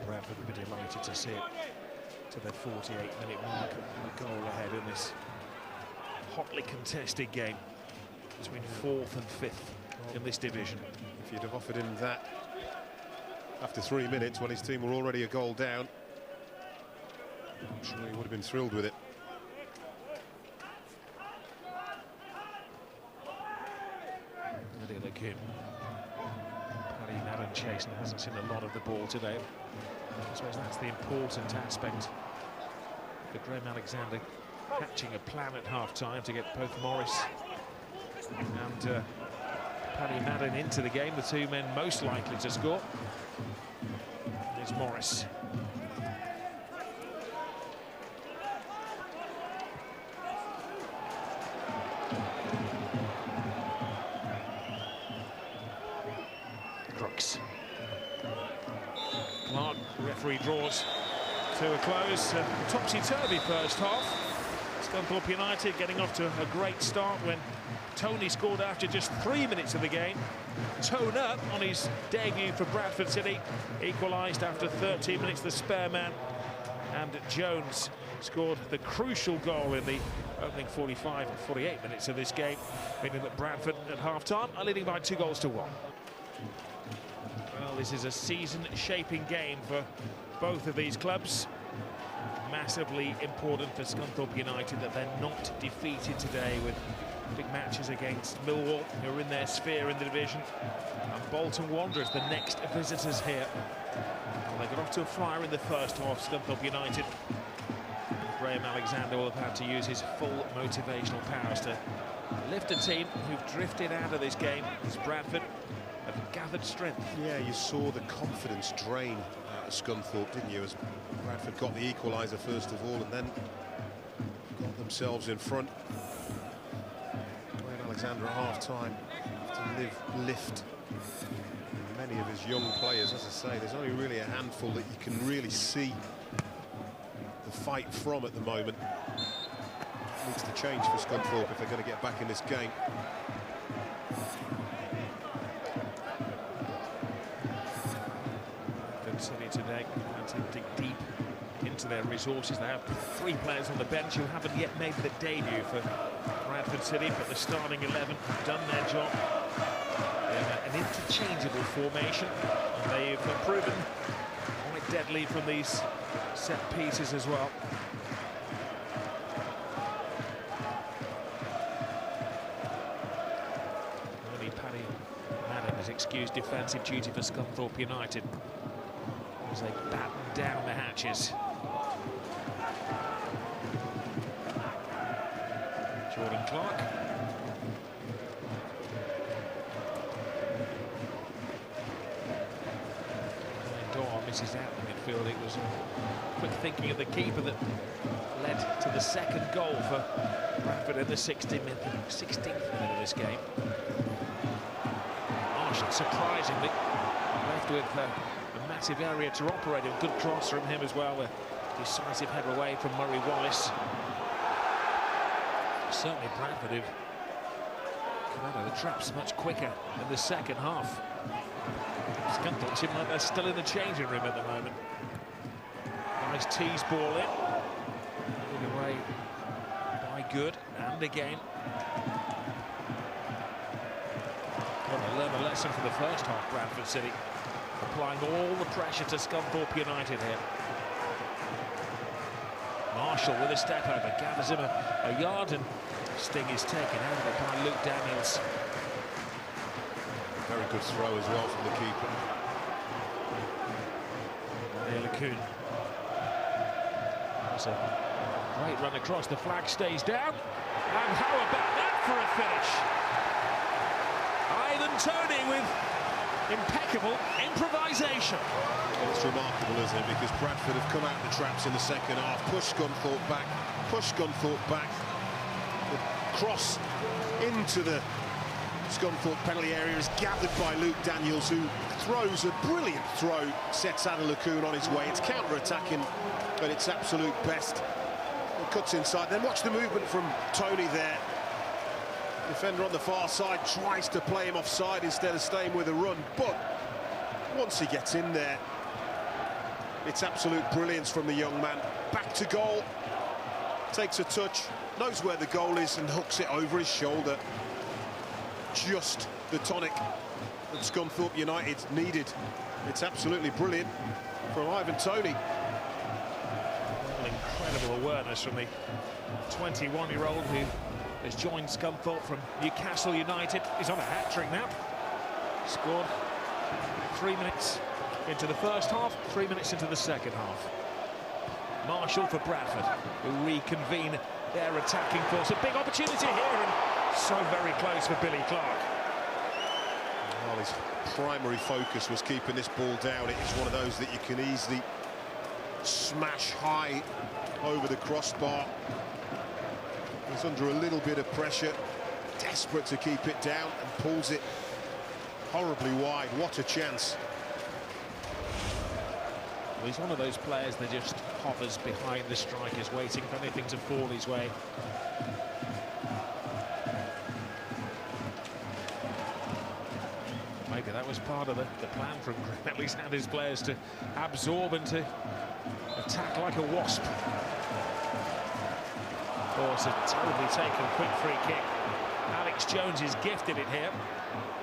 Bradford would be delighted to see it to the 48-minute mark, a goal ahead in this hotly contested game between 4th and 5th in this division.
If you'd have offered him that after 3 minutes when his team were already a goal down, I'm sure he would have been thrilled with it.
Adelaide. Paddy Madden chasing, hasn't seen a lot of the ball today. I suppose that's the important aspect. For Graham Alexander hatching a plan at half-time to get both Morris and Paddy Madden into the game, the two men most likely to score. There's Morris. Crooks. Clark, referee draws to a close. Topsy-turvy first half. Scunthorpe United getting off to a great start when Toney scored after just 3 minutes of the game. Tone up on his debut for Bradford City, equalised after 13 minutes, the spare man. And Jones scored the crucial goal in the opening 45 and 48 minutes of this game, meaning that Bradford at half-time are leading by 2-1. Well, this is a season-shaping game for both of these clubs. Massively important for Scunthorpe United that they're not defeated today, with big matches against Millwall, who are in their sphere in the division, and Bolton Wanderers, the next visitors here. Well, they got off to a flyer in the first half, Scunthorpe United. Graham Alexander will have had to use his full motivational powers to lift a team who've drifted out of this game as Bradford have gathered strength.
Yeah, you saw the confidence drain out of Scunthorpe, didn't you, as Bradford got the equaliser first of all and then got themselves in front. Graham Alexander at half-time to lift many of his young players. As I say, there's only really a handful that you can really see the fight from at the moment. It needs to change for Scunthorpe if they're going to get back in this game.
City today had to dig deep into their resources. They have 3 players on the bench who haven't yet made the debut for Bradford City, but the starting 11 have done their job. They're an interchangeable formation, and they've proven quite deadly from these set pieces as well. Only Paddy Madden has excused defensive duty for Scunthorpe United as they batten down the hatches. Jordan Clark. Dor misses out in the midfield. It was quick thinking of the keeper that led to the second goal for Bradford in the 16th minute of this game. Marshall, surprisingly, left with a massive area to operate in. Good cross from him as well. A decisive header away from Murray Wallace. Certainly Bradford have come out of the traps much quicker in the second half. Scunthorpe seem like they're still in the changing room at the moment. Nice tease ball in. Moving away by Good, and again. Got to learn a lesson from the first half, Bradford City. Applying all the pressure to Scunthorpe United here. Marshall with a step over, gathers him a yard, and Sting is taken out of it by Luke Daniels.
Very good throw as well from the keeper.
Lacoon. That's a great run across, the flag stays down. And how about that for a finish? Ivan Toney with impeccable improvisation.
It's remarkable, isn't it? Because Bradford have come out of the traps in the second half, pushed Scunthorpe back. The cross into the Scunthorpe penalty area is gathered by Luke Daniels, who throws a brilliant throw, sets Adam Lacoon on his way. It's counter-attacking at its absolute best. It cuts inside. Then watch the movement from Toney there. Defender on the far side tries to play him offside instead of staying with a run, but once he gets in there, it's absolute brilliance from the young man. Back to goal, takes a touch, knows where the goal is and hooks it over his shoulder. Just the tonic that Scunthorpe United needed. It's absolutely brilliant from Ivan Toney.
Incredible awareness from the 21-year-old who has joined Scunthorpe from Newcastle United. He's on a hat-trick now. Scored 3 minutes into the first half, 3 minutes into the second half. Marshall for Bradford, who reconvene their attacking force. A big opportunity here, and so very close for Billy Clark.
Well, his primary focus was keeping this ball down. It is one of those that you can easily smash high over the crossbar. He's under a little bit of pressure, desperate to keep it down, and pulls it horribly wide. What a chance.
Well, he's one of those players that just hovers behind the strikers, waiting for anything to fall his way. Maybe that was part of the plan from at least had his players to absorb and to attack like a wasp. Oh, it's a terribly taken quick free kick. Alex Jones is gifted it here,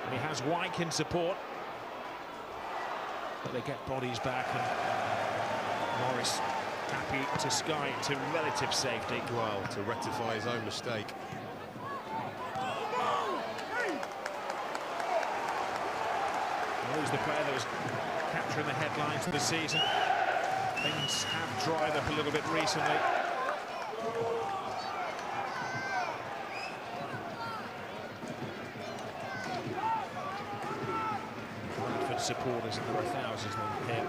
and he has Wyke in support. But they get bodies back, and Morris happy to sky into relative safety.
Well, to rectify his own mistake.
Well, who's the player that was capturing the headlines of the season? Things have dried up a little bit recently. Bradford supporters, and there are thousands of them here,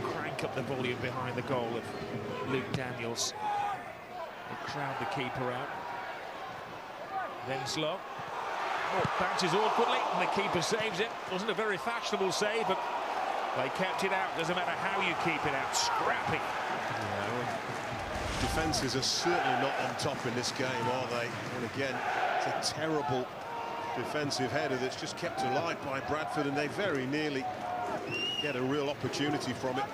crank up the volume behind the goal of Luke Daniels. They crowd the keeper out. Then slow. Oh, bounces awkwardly, and the keeper saves it. Wasn't a very fashionable save, but they kept it out. Doesn't matter how you keep it out. Scrappy.
Yeah, well, defences are certainly not on top in this game, are they? And again, it's a terrible defensive header that's just kept alive by Bradford, and they very nearly get a real opportunity from it.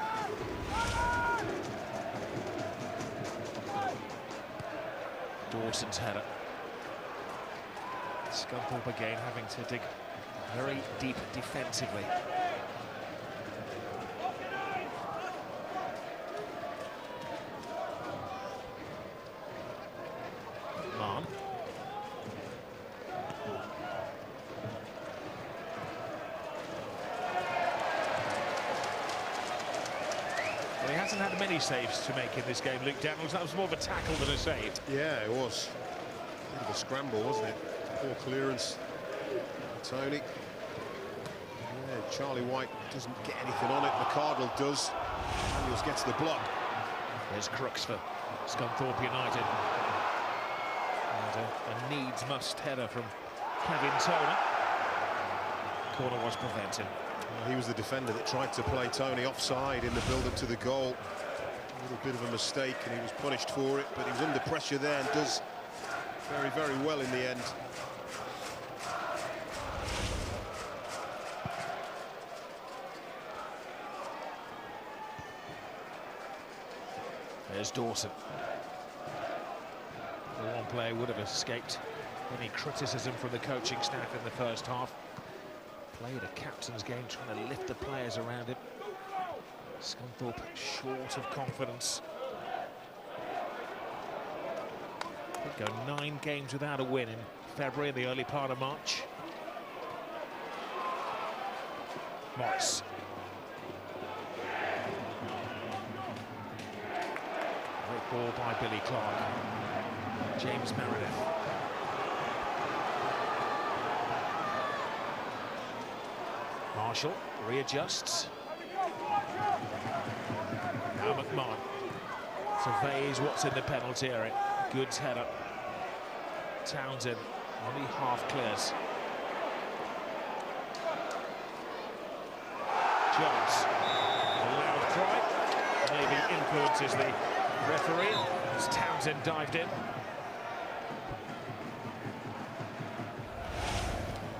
Dawson's header. Scunthorpe again having to dig very deep defensively. Mann. Well, he hasn't had many saves to make in this game, Luke Daniels. That was more of a tackle than a save.
Yeah, it was. A bit of a scramble, wasn't it? Poor clearance. Toney. Yeah, Charlie White doesn't get anything on it. McCardle does. Daniels gets the block.
There's Crooks for Scunthorpe United. And a needs-must header from Kevin Toney. Corner was prevented.
Well, he was the defender that tried to play Toney offside in the build-up to the goal. A little bit of a mistake, and he was punished for it, but he was under pressure there and does very, very well in the end.
There's Dawson. The one player would have escaped any criticism from the coaching staff in the first half. Played a captain's game, trying to lift the players around him. Scunthorpe short of confidence. They go 9 games without a win in February, in the early part of March. Morris. Great ball by Billy Clark. James Meredith. Marshall readjusts. Now McMahon surveys what's in the penalty area. Goods header. Townsend only half clears. Jones. A loud cry. Maybe influences the referee as Townsend dived in.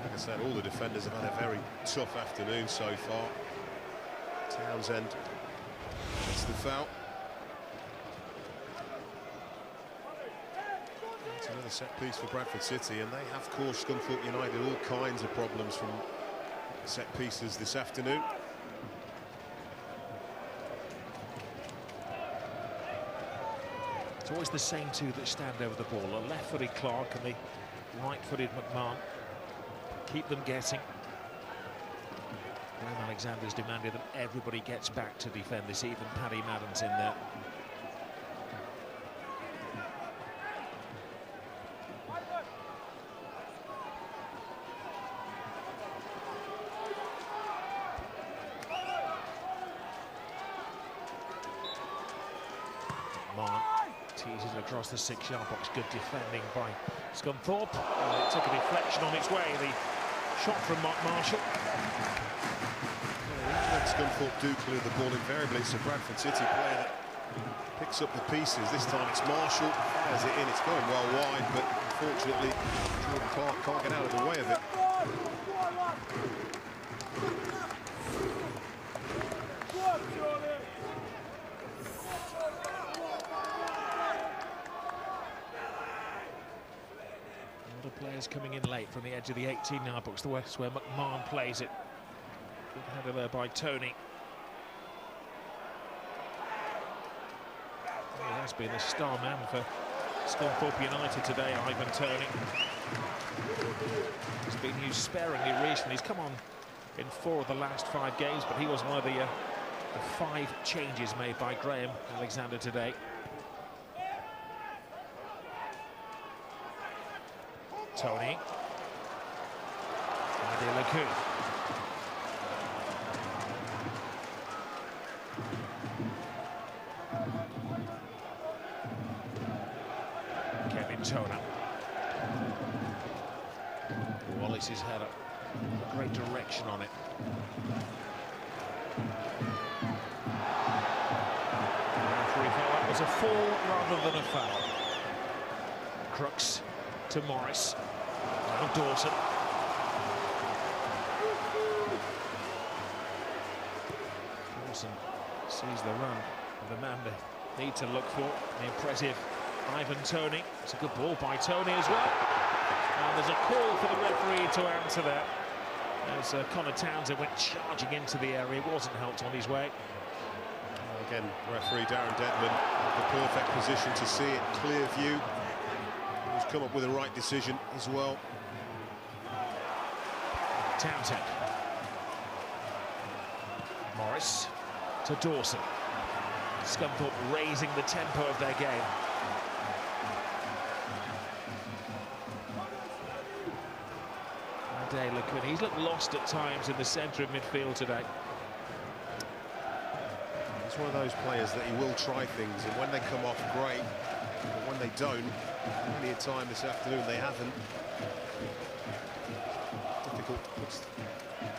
Like I said, all the defenders have had a very tough afternoon so far. Townsend gets the foul. It's another set piece for Bradford City, and they have caused Scunthorpe United all kinds of problems from set pieces this afternoon.
It's always the same two that stand over the ball, a left-footed Clark and the right-footed McMahon. Keep them guessing. Graham Alexander's demanded that everybody gets back to defend this, even Paddy Madden's in there. across the 6-yard box. Good defending by Scunthorpe. It took a deflection on its way. The shot from Marshall.
Scunthorpe do clear the ball invariably. It's a Bradford City player that picks up the pieces. This time it's Marshall, has it in. It's going well wide, but unfortunately Jordan Clark can't get out of the way of it.
Players coming in late from the edge of the 18-yard box. That's where McMahon plays it. Good header there by Toney. He has been the star man for Scunthorpe United today, Ivan Toney. He's been used sparingly recently. He's come on in 4 of the last 5 games, but he was one of the 5 changes made by Graham Alexander today. Toney. Lacoon. Kevin Toner. Wallace's header. Great direction on it. The referee felt that was a fall rather than a foul. Crooks to Morris. Now Dawson. Dawson sees the run of the man they need to look for. The impressive Ivan Toney. It's a good ball by Toney as well. And there's a call for the referee to answer that. As Connor Townsend went charging into the area, wasn't helped on his way.
Again, referee Darren Dedman, the perfect position to see it, clear view. He's come up with the right decision as well.
Townsend. Morris to Dawson. Scunthorpe raising the tempo of their game. Lacoon. He's looked lost at times in the centre of midfield today.
He's one of those players that he will try things, and when they come off, great. But when they don't, many a time this afternoon they haven't. Difficult to put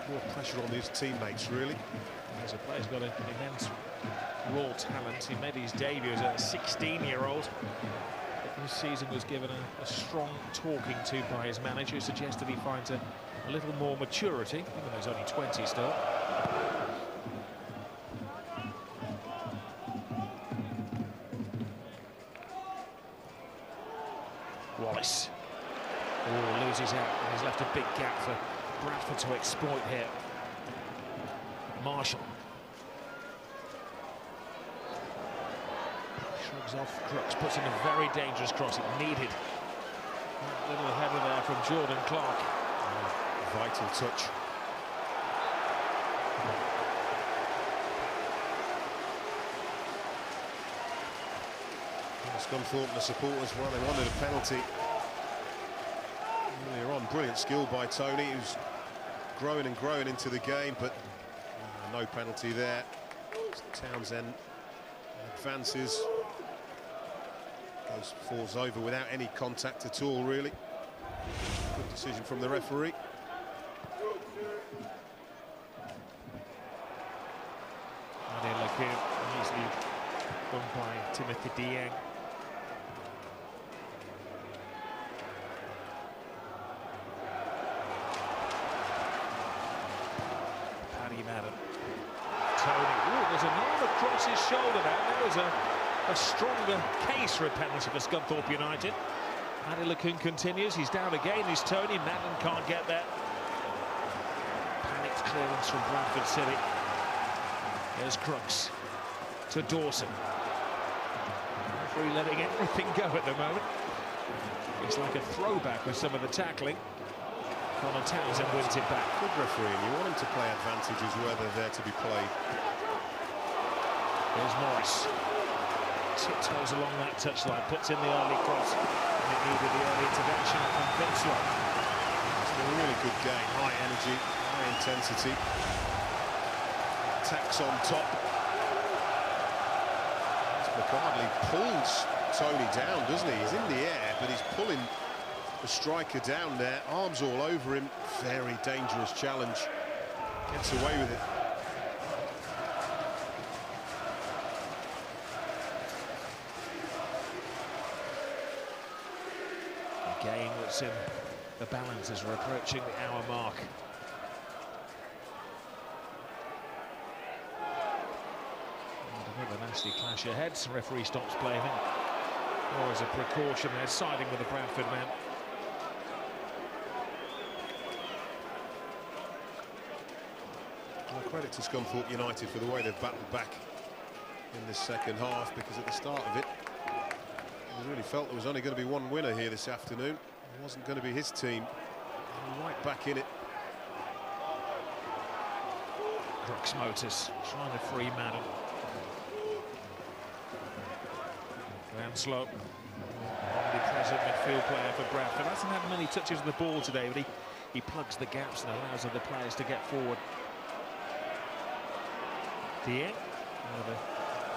more pressure on his teammates, really.
As a player's got an immense raw talent. He made his debut as a 16-year-old. This season was given a strong talking to by his manager, who suggested he finds a little more maturity, even though he's only 20 still. Wallace. Oh, loses out, and he's left a big gap for Bradford to exploit here. Marshall. Shrugs off Crooks, puts in a very dangerous cross. It needed that little header there from Jordan Clark.
Vital touch. Scunthorpe and the supporters, well, they wanted a penalty earlier on. Brilliant skill by Toney, who's growing and growing into the game, but no penalty there. Townsend advances. Falls over without any contact at all, really. Good decision from the referee.
Lacoon, easily won by Timothy Dieng. Paddy Madden. Toney. Ooh, there's an arm across his shoulder now. That was a stronger case for a penalty for Scunthorpe United. Paddy Lacoon continues. He's down again. He's Toney. Madden can't get there. Panicked clearance from Bradford City. There's Crooks to Dawson. Referee letting everything go at the moment. It's like a throwback with some of the tackling. Connor Townsend wins it back.
Good referee, and you want him to play advantages where they're there to be played.
There's Morris. Tiptoes along that touchline, puts in the early cross, and it needed the early intervention from Winslow.
It's been a really good game, high energy, high intensity. Attacks on top. McCardley pulls Toney down, doesn't he? He's in the air, but he's pulling the striker down there. Arms all over him. Very dangerous challenge. Gets away with it.
A game that's in the balance as we're approaching the hour mark. Another nasty clash ahead. The referee stops playing it. Or as a precaution, they're siding with the Bradford man.
Well, credit to Scunthorpe United for the way they've battled back in this second half, because at the start of it, we really felt there was only going to be one winner here this afternoon. It wasn't going to be his team. Right back in it.
Crooks Motors trying to free Madden. Slow, omnipresent midfield player for Bradford. Hasn't had many touches of the ball today, but he plugs the gaps and allows other players to get forward. Dieng, another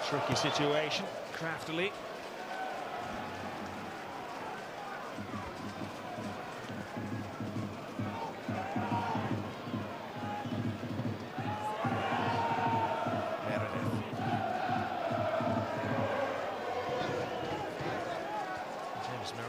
tricky situation, craftily.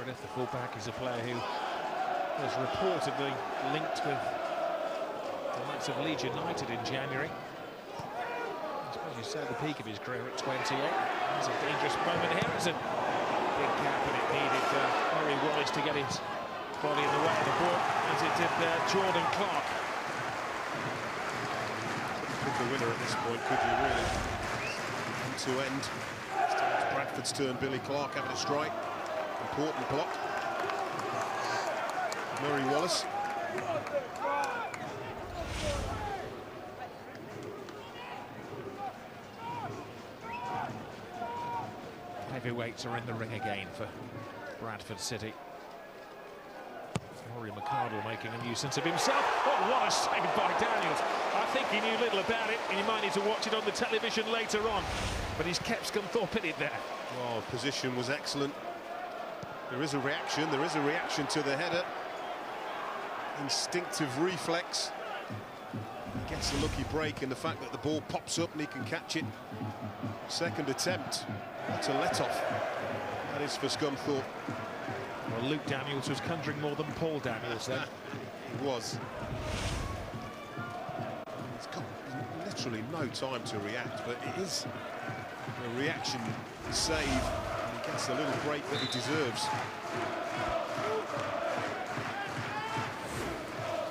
The fullback is a player who was reportedly linked with the likes of Leeds United in January. I suppose you say at the peak of his career at 28. There's a dangerous moment here. It's a big gap, and it needed Murray Wallace to get his body in the way of the ball, as it did Jordan Clark.
Pick the winner at this point, could you really? End to end. It's Bradford's turn. Billy Clark having a strike. Important block. Murray Wallace.
Heavyweights are in the ring again for Bradford City. Rory McCardle making a nuisance of himself. Oh, what a save by Daniels. I think he knew little about it, and you might need to watch it on the television later on. But he's kept Scunthorpe in it there.
Oh, position was excellent. There is a reaction to the header. Instinctive reflex. He gets a lucky break in the fact that the ball pops up and he can catch it. Second attempt. What a let-off that is for Scunthorpe.
Well, Luke Daniels was conjuring more than Paul Daniels then.
He was. He's got literally no time to react, but it is a reaction save. He gets the little break that he deserves.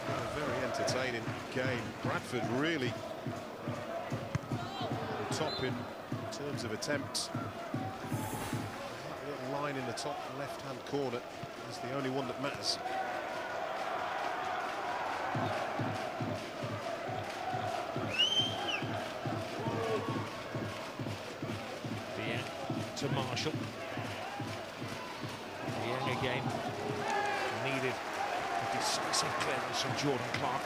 A very entertaining game. Bradford really on top in terms of attempts. That little line in the top left-hand corner is the only one that matters.
To Marshall. Dieng again. Needed a decisive clearance from Jordan Clark.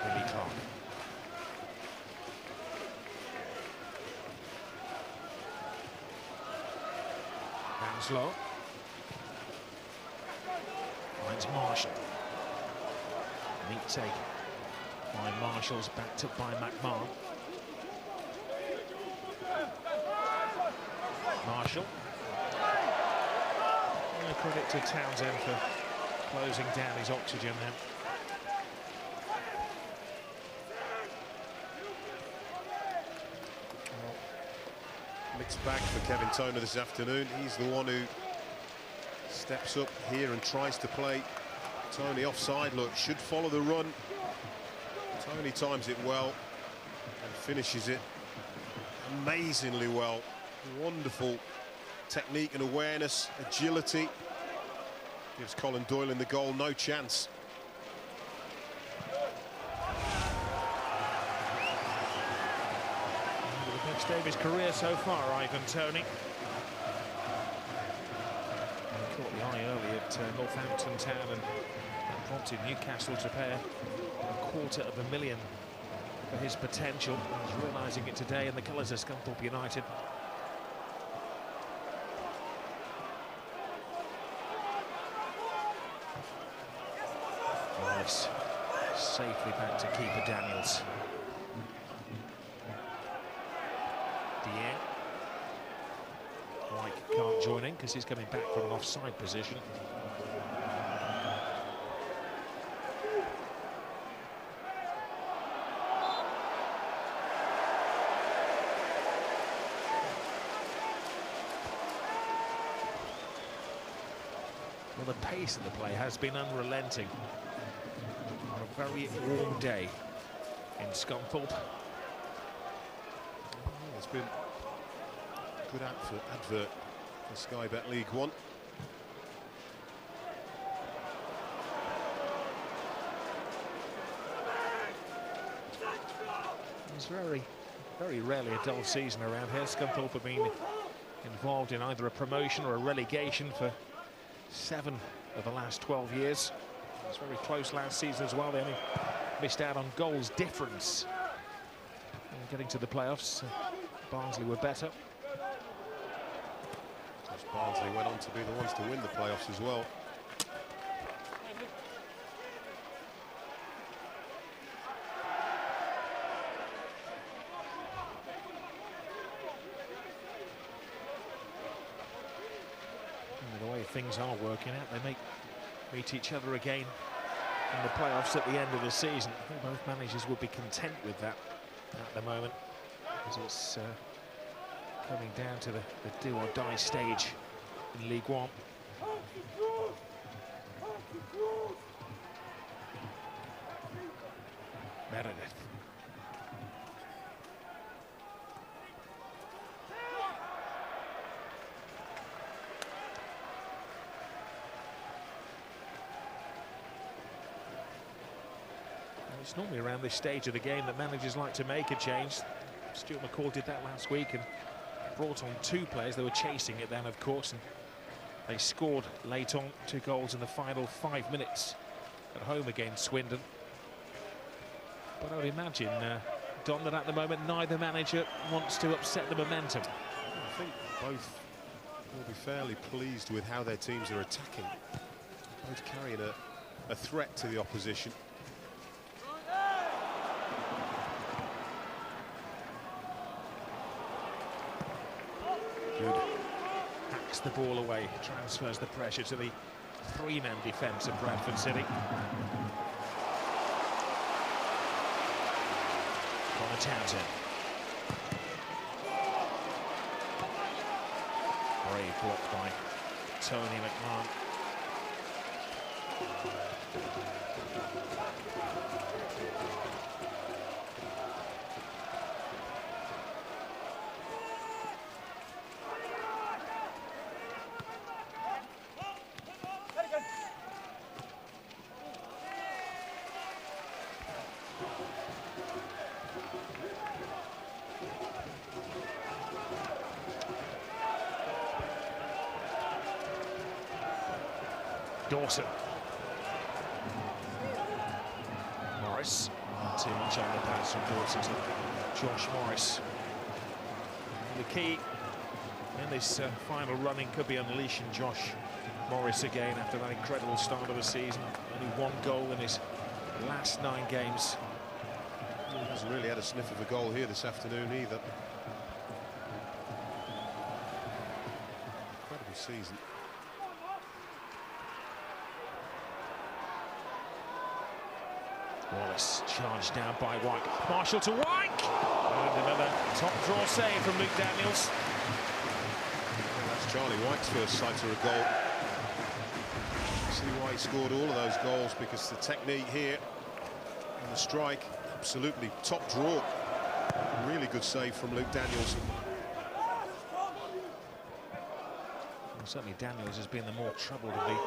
Billy Clark. Slow. Finds Marshall. Neat take by Marshall's, backed up by McMahon. Marshall. No credit to Townsend for closing down his oxygen then.
Mixed bag for Kevin Toner this afternoon. He's the one who steps up here and tries to play Toney offside. Look, should follow the run. Toney times it well and finishes it amazingly well. Wonderful technique and awareness, agility. Gives Colin Doyle in the goal no chance.
Next day of his career so far, Ivan Toney. Caught the eye at Northampton Town, and that prompted Newcastle to pay $250,000 for his potential. He's realising it today in the colours of Scunthorpe United. Wallace safely back to keeper Daniels. Dieng. White can't join in because he's coming back from an offside position. Well, the pace of the play has been unrelenting on a very warm day in Scunthorpe.
It's been a good advert for Sky Bet League One.
It's very rarely a dull season around here. Scunthorpe have been involved in either a promotion or a relegation for 7 of the last 12 years. It was very close last season as well. They only missed out on goals difference in getting to the playoffs. Barnsley were better.
Barnsley went on to be the ones to win the playoffs as well.
The way things are working out, they may meet each other again in the playoffs at the end of the season. I think both managers would be content with that at the moment, because it's coming down to the do or die stage in League One. Meredith. It's normally around this stage of the game that managers like to make a change. Stuart McCall did that last week and brought on 2 players. They were chasing it then, of course, and they scored late on, 2 goals in the final 5 minutes at home against Swindon. But I would imagine, Don, that at the moment neither manager wants to upset the momentum.
I think both will be fairly pleased with how their teams are attacking. Both carrying a threat to the opposition.
Good. Hacks the ball away, transfers the pressure to the 3-man defence of Bradford City. Connor Townsend. Brave block by Tony McMahon. Dawson. Morris. Too-much on the pass from Dawson to Josh Morris. And the key in this final running could be unleashing Josh Morris again after that incredible start of the season. Only 1 goal in his last 9 games.
He hasn't really had a sniff of a goal here this afternoon either. Incredible season.
Wallace charged down by White. Marshall to White! And another top draw save from Luke Daniels.
That's Charlie White's first sight of a goal. See why he scored all of those goals, because the technique here and the strike, absolutely top draw. Really good save from Luke Daniels.
Well, certainly Daniels has been the more troubled of the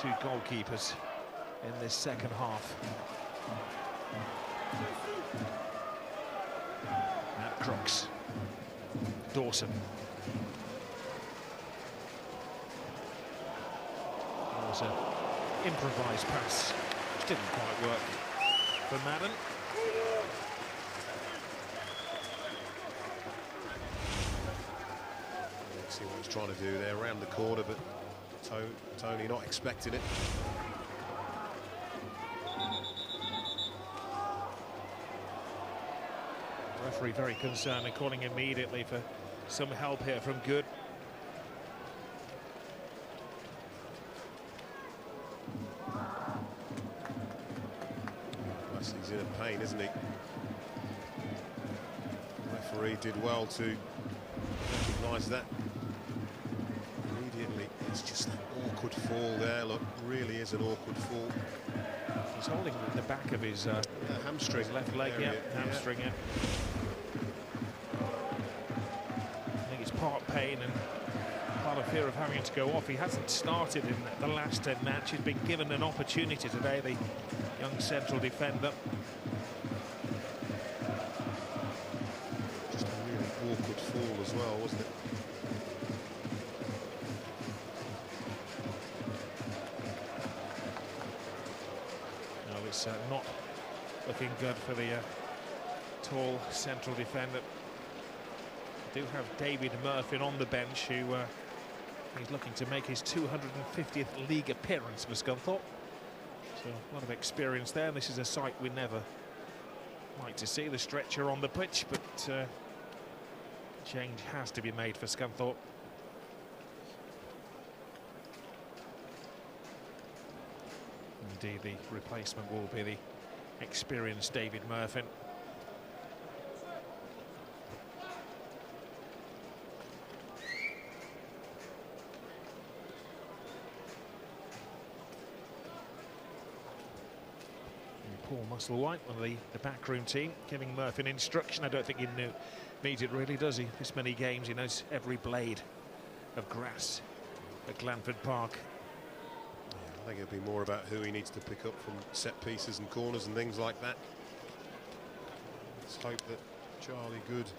2 goalkeepers in this second half. Matt Crooks. Dawson. was an improvised pass, which didn't quite work for Madden.
Let's see what he's trying to do there, around the corner, but Toney not expecting it.
Referee very concerned and calling immediately for some help here from Good.
He's in a pain, isn't he? The referee did well to recognise that immediately. It's just that awkward fall there. Look, really is an awkward fall.
He's holding the back of his
hamstring,
his left leg, hamstring, yeah. I think it's part pain and part of fear of having to go off. He hasn't started in the last 10 matches. He's been given an opportunity today, the young central defender.
Just a really awkward fall as well, wasn't it?
No, it's not looking good for the tall central defender. We do have David Murphy on the bench, who he's looking to make his 250th league appearance for Scunthorpe. So a lot of experience there. This is a sight we never like to see, the stretcher on the pitch, but change has to be made for Scunthorpe. Indeed, the replacement will be the experienced David Murphy. Paul Musselwhite, one of the backroom team, giving Murphy an instruction. I don't think he needs it really, does he? This many games, he knows every blade of grass at Glanford Park.
Yeah, I think it'll be more about who he needs to pick up from set pieces and corners and things like that. Let's hope that Charlie Good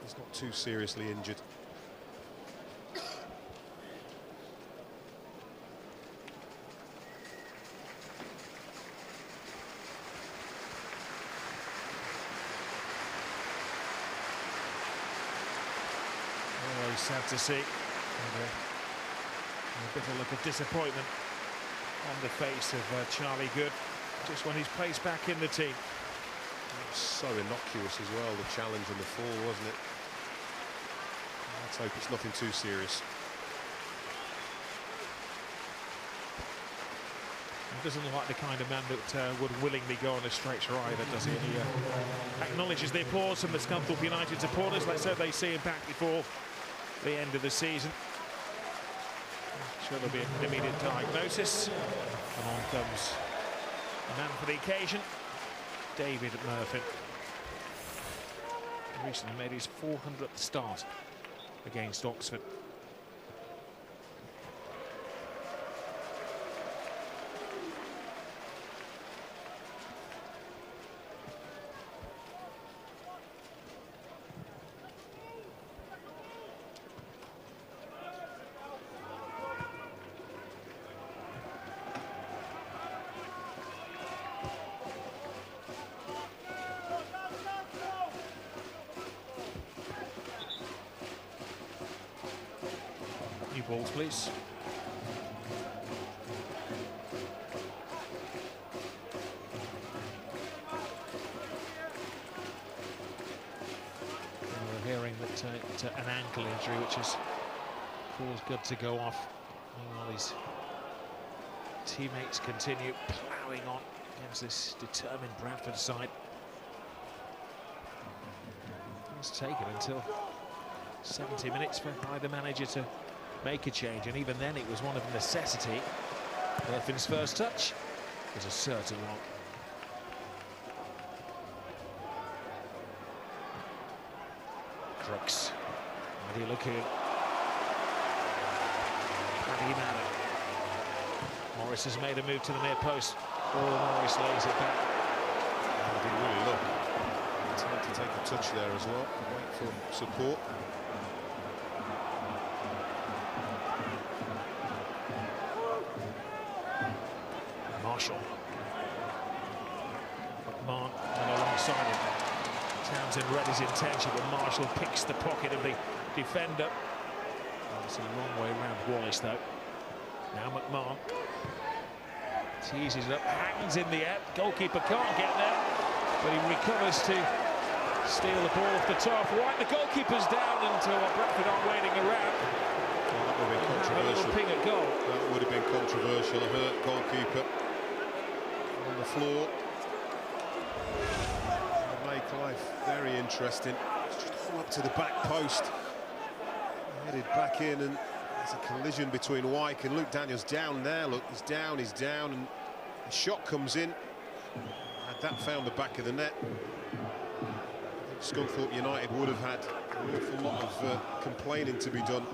is not too seriously injured.
Sad to see, and a bitter look of disappointment on the face of Charlie Good, just when he's placed back in the team.
So innocuous as well, the challenge and the fall, wasn't it? Let's hope it's nothing too serious.
He doesn't look like the kind of man that would willingly go on a stretcher either, does he? He acknowledges the applause from the Scunthorpe United supporters. Let's hope they see him back before the end of the season. I'm sure there'll be an immediate diagnosis. And on comes a man for the occasion, David Murphy. He recently made his 400th start against Oxford. Balls, please. We're hearing that an ankle injury, which has caused Good to go off. Meanwhile, his teammates continue ploughing on against this determined Bradford side. It's taken until 70 minutes for either manager to make a change, and even then it was one of necessity. Murphy's first touch was a certain one. Crooks, Paddy Lacoon, Paddy Madden. Morris has made a move to the near post. Oh, Morris lays it back.
He didn't really look. Time to take a touch there as well. Wait for support.
lopsided. Townsend read his intention, but Marshall picks the pocket of the defender. It's a long way around Wallace, though. Now McMahon teases it up, hangs in the air. Goalkeeper can't get there, but he recovers to steal the ball off the top right. The goalkeeper's down until Bradford aren't waiting around.
Well, that would have been controversial.
A little ping at goal.
That would have been controversial. A hurt goalkeeper on the floor. Make life very interesting. It's just all up to the back post. Headed back in, and there's a collision between Wyke and Luke Daniels. Down there, look, he's down, and the shot comes in. Had that found the back of the net, I think Scunthorpe United would have had an awful lot of complaining to be done.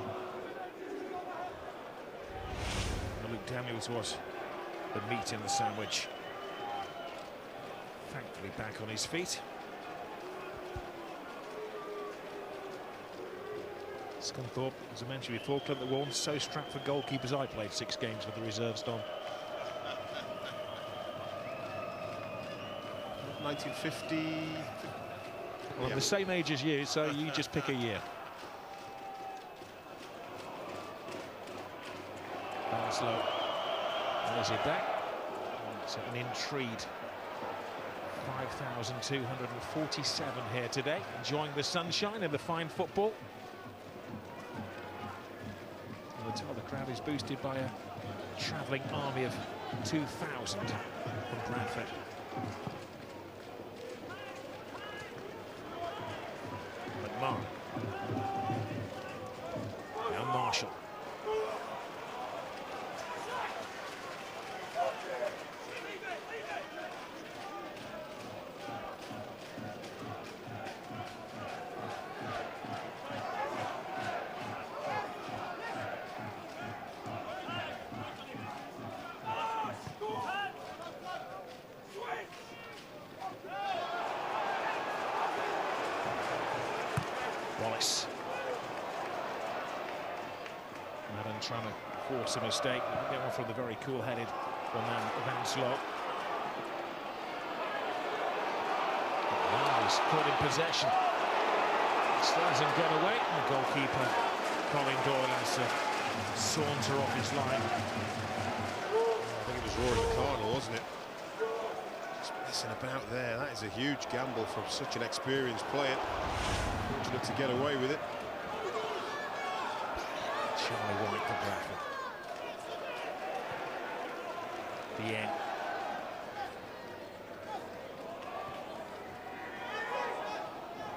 Luke Daniels was the meat in the sandwich. Thankfully back on his feet. Scunthorpe, as I mentioned before, club that won so strapped for goalkeepers. I played 6 games with the reserves, Don.
1950.
Well, I'm the same age as you, so you just pick a year. Barnslow lays it back. It's an intrigued 5,247 here today, enjoying the sunshine and the fine football. The crowd is boosted by a travelling army of 2,000 from Bradford. McMahon. Now Marshall. Wallace. Madden trying to force a mistake. Get one from the very cool-headed one man, Ivan Toney. He's caught in possession. Still hasn't got away. The goalkeeper, Colin Doyle, has to saunter off his line.
I think it was Rory McCardle, wasn't it? Just messing about there. That is a huge gamble from such an experienced player. Fortunate to get away with it.
Charlie White for Bradford. The end.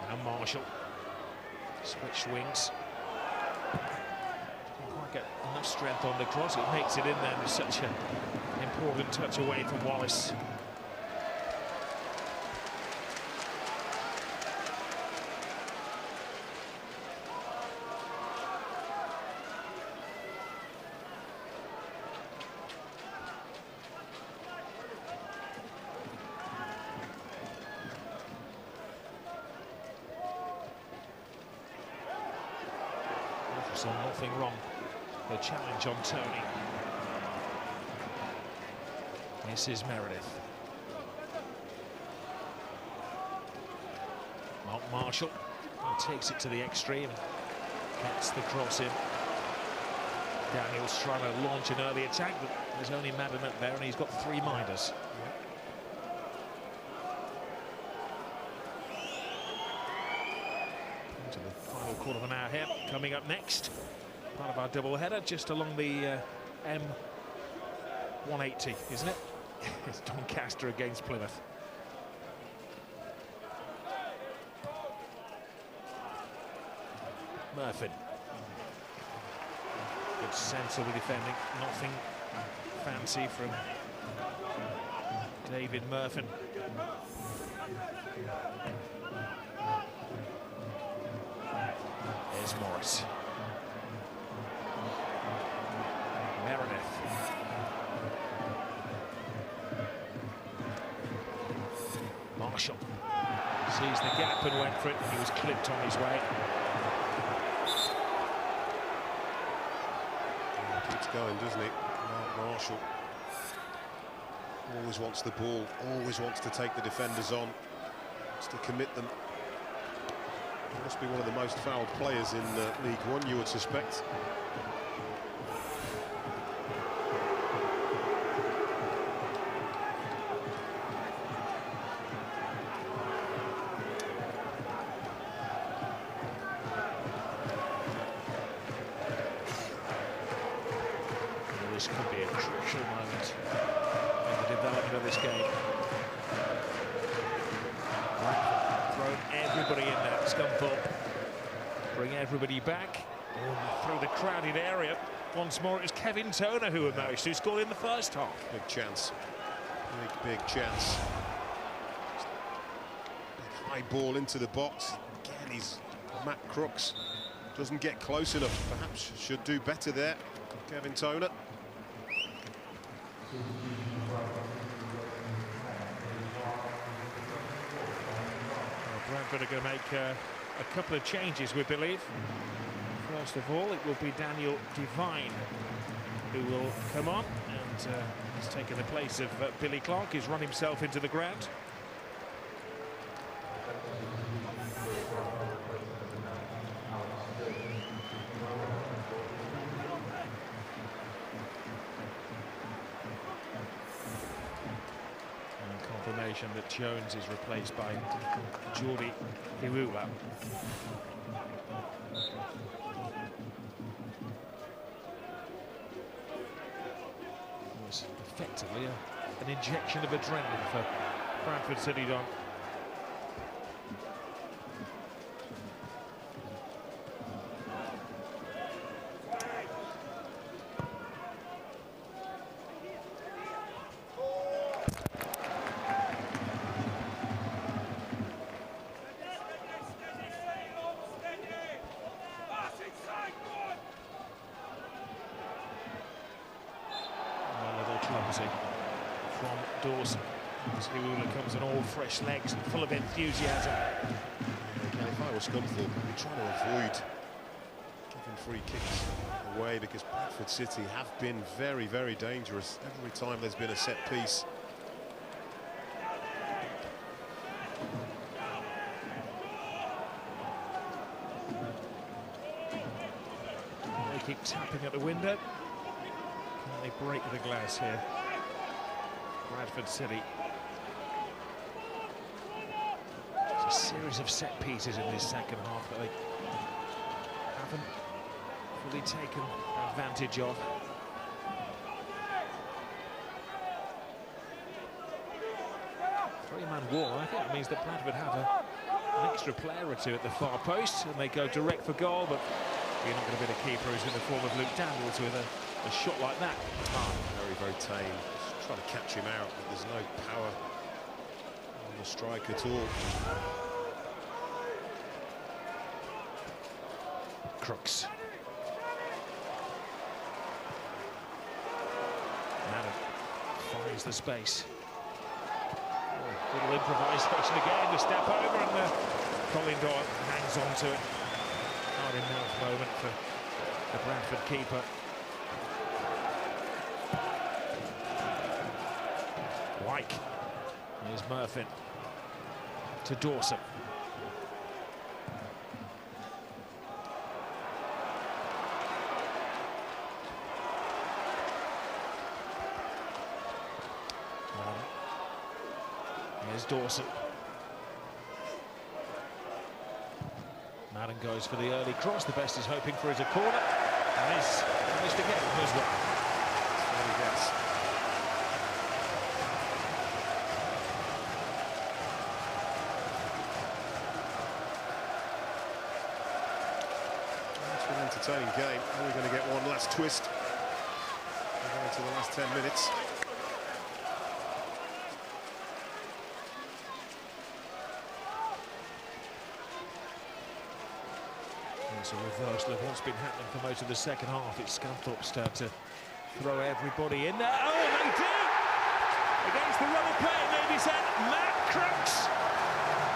Now Marshall. Switch wings. Didn't quite get enough strength on the cross. It makes it in there with such an important touch away from Wallace. So nothing wrong. The challenge on Toney. This is Meredith. Mark Marshall takes it to the extreme and gets the cross in. Daniels trying to launch an early attack, but there's only Madden up there and he's got 3 minders. Into the final quarter of an hour here. Coming up next, part of our double header, just along the M180, isn't it? It's Doncaster against Plymouth. Murphy. Good sensible defending, nothing fancy from David Murphy. There's Morris. Meredith. Marshall sees the gap and went for it. He was clipped on his way.
Keeps going, doesn't he? Marshall always wants the ball, always wants to take the defenders on. Just to commit them. He must be one of the most fouled players in League One, you would suspect.
This could be a crucial moment in the development of this game. Bradford thrown everybody in that Scunthorpe. Bring everybody back through the crowded area. Once more, it was Ivan Toney who emerged, who scored in the first half.
Big chance. Big chance. Big high ball into the box. Again, he's Matt Crooks. Doesn't get close enough. Perhaps should do better there. Ivan Toney.
Bradford are going to make a couple of changes, we believe. First of all, it will be Daniel Devine who will come on, and he's taken the place of Billy Clark. He's run himself into the ground. Confirmation that Jones is replaced by Jordi Hiwula. It was effectively an injection of adrenaline for Bradford City, Don. From Dawson, as Hiwula comes on all fresh legs and full of enthusiasm.
Again, if I was Scunthorpe, I'd be trying to avoid giving free kicks away, because Bradford City have been very, very dangerous every time there's been a set piece.
They keep tapping at the window. Can they break the glass here? Bradford City. There's a series of set pieces in this second half that they haven't fully taken advantage of. Three-man wall. I think it means that Bradford have an extra player or two at the far post, and they go direct for goal, but you're not going to be the keeper who's in the form of Luke Daniels with a shot like that.
Very, very tame. Just trying to catch him out, but there's no power on the strike at all.
Crooks. Adam finds the space. Oh, little improvisation again to step over, and Colin Doyle hangs on to it. Not enough moment for the Bradford keeper. Wyke. Here's Murphin to Dawson. Here's Dawson. Madden goes for the early cross. The best is hoping for is a corner, and is missed again as well.
It's an entertaining game. Are we going to get one last twist? We're going to the last 10 minutes.
It's a reversal of what's been happening for most of the second half. It's Scunthorpe's turn to throw everybody in there. Oh, they do! Against the rubber play, maybe said Matt Crooks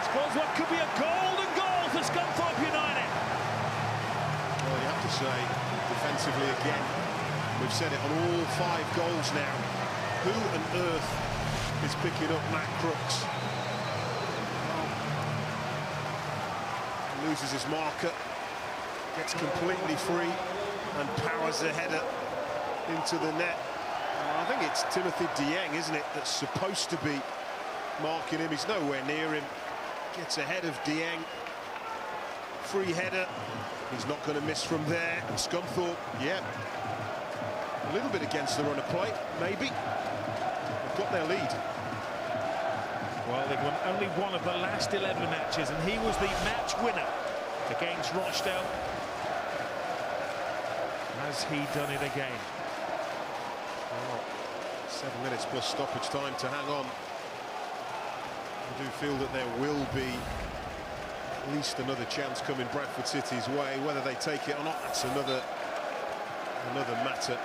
scores what could be a golden goal for Scunthorpe United.
Well, you have to say, defensively again, we've said it on all 5 goals now. Who on earth is picking up Matt Crooks? Well, loses his marker, gets completely free and powers the header into the net. I think it's Timothy Dieng, isn't it, that's supposed to be marking him. He's nowhere near him. Gets ahead of Dieng. Free header. He's not going to miss from there. And Scunthorpe, yeah, a little bit against the run of play, maybe. They've got their lead.
Well, they've won only one of the last 11 matches, and he was the match winner against Rochdale. Has he done it again?
Well, 7 minutes plus stoppage time to hang on. I do feel that there will be at least another chance coming Bradford City's way. Whether they take it or not, that's another matter.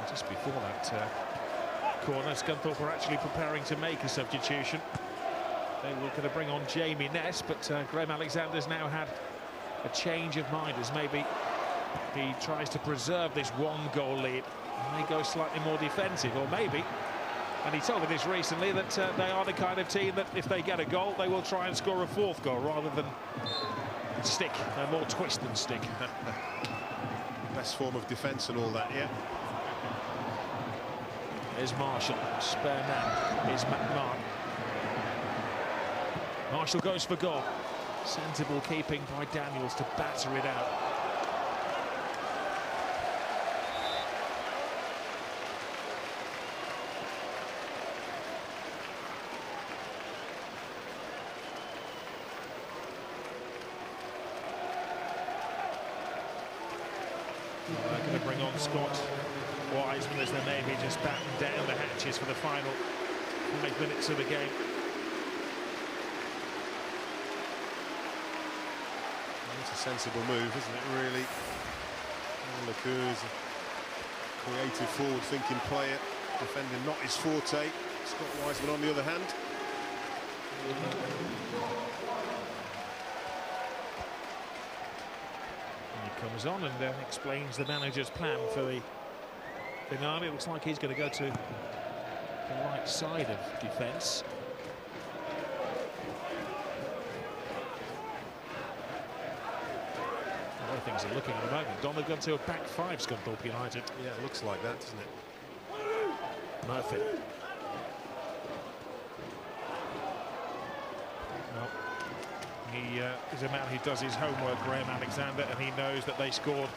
Just before that corner, Scunthorpe were actually preparing to make a substitution. They were going to bring on Jamie Ness, but Graham Alexander's now had a change of mind, as maybe he tries to preserve this 1-goal lead and may go slightly more defensive, or maybe, and he told me this recently, that they are the kind of team that if they get a goal they will try and score a 4th goal rather than stick. They're more twist than stick.
Best form of defence and all that, yeah.
Here's Marshall, spare man is McMahon. Marshall goes for goal. Sensible keeping by Daniels to batter it out. They're going to bring on Scott Wiseman as they maybe just batten down the hatches for the final 5 minutes of the game.
It's a sensible move, isn't it, really? Lacour's a creative, forward-thinking player. Defending not his forte. Scott Wiseman, on the other hand.
And he comes on and explains the manager's plan for the finale. It looks like he's going to go to the right side of defence. Things are looking at the moment. Don, they've gone to a back 5, Scunthorpe United.
Yeah, it looks like that, doesn't it?
Murphy. Well, he is a man who does his homework, Graham Alexander, and he knows that they scored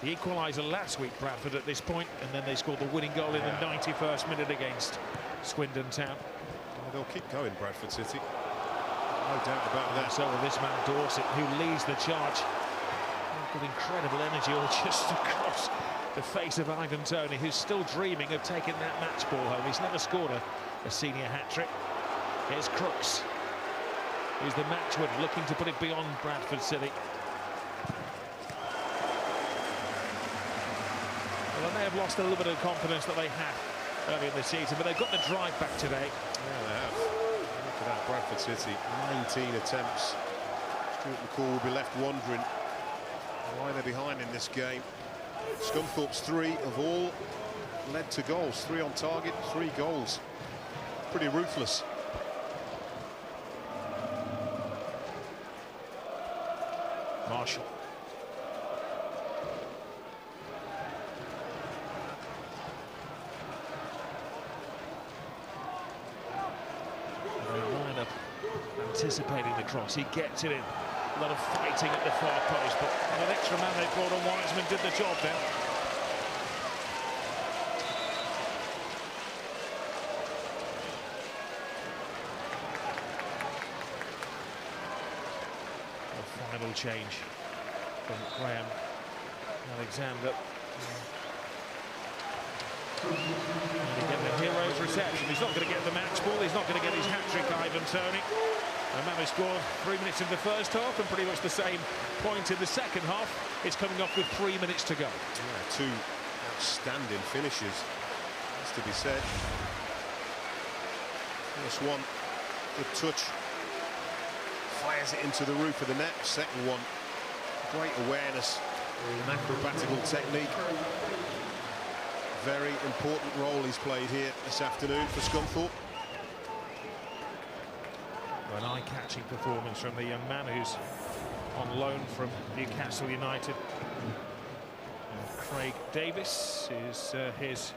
the equaliser last week, Bradford, at this point, and then they scored the winning goal in the 91st minute against Swindon Town.
Well, they'll keep going, Bradford City. No doubt about that.
So with this man Dorset, who leads the charge with incredible energy all just across the face of Ivan Toney, who's still dreaming of taking that match ball home. He's never scored a senior hat-trick. Here's Crooks, who's the match winner, looking to put it beyond Bradford City. Well, they may have lost a little bit of confidence that they had earlier in the season, but they've got the drive back today.
Yeah, they have. Look at that, Bradford City, 19 attempts. Stuart McCall will be left wondering why they're behind in this game. Scunthorpe's 3 of all led to goals. 3 on target, 3 goals. Pretty ruthless.
Marshall. Lineup anticipating the cross. He gets it in. A lot of fighting at the far post, but an extra man they brought on, Wiseman, did the job then. A final change from Graham Alexander. And again, the hero's reception. He's not going to get the match ball. He's not going to get his hat-trick, Ivan Toney. A man who scored 3 minutes in the first half and pretty much the same point in the second half. It's coming off with 3 minutes to go.
Yeah, 2 outstanding finishes, has to be said. First one, good touch. Fires it into the roof of the net. Second one, great awareness, an acrobatical technique. very important role he's played here this afternoon for Scunthorpe.
An eye-catching performance from the young man who's on loan from Newcastle United. And Craig Davis is his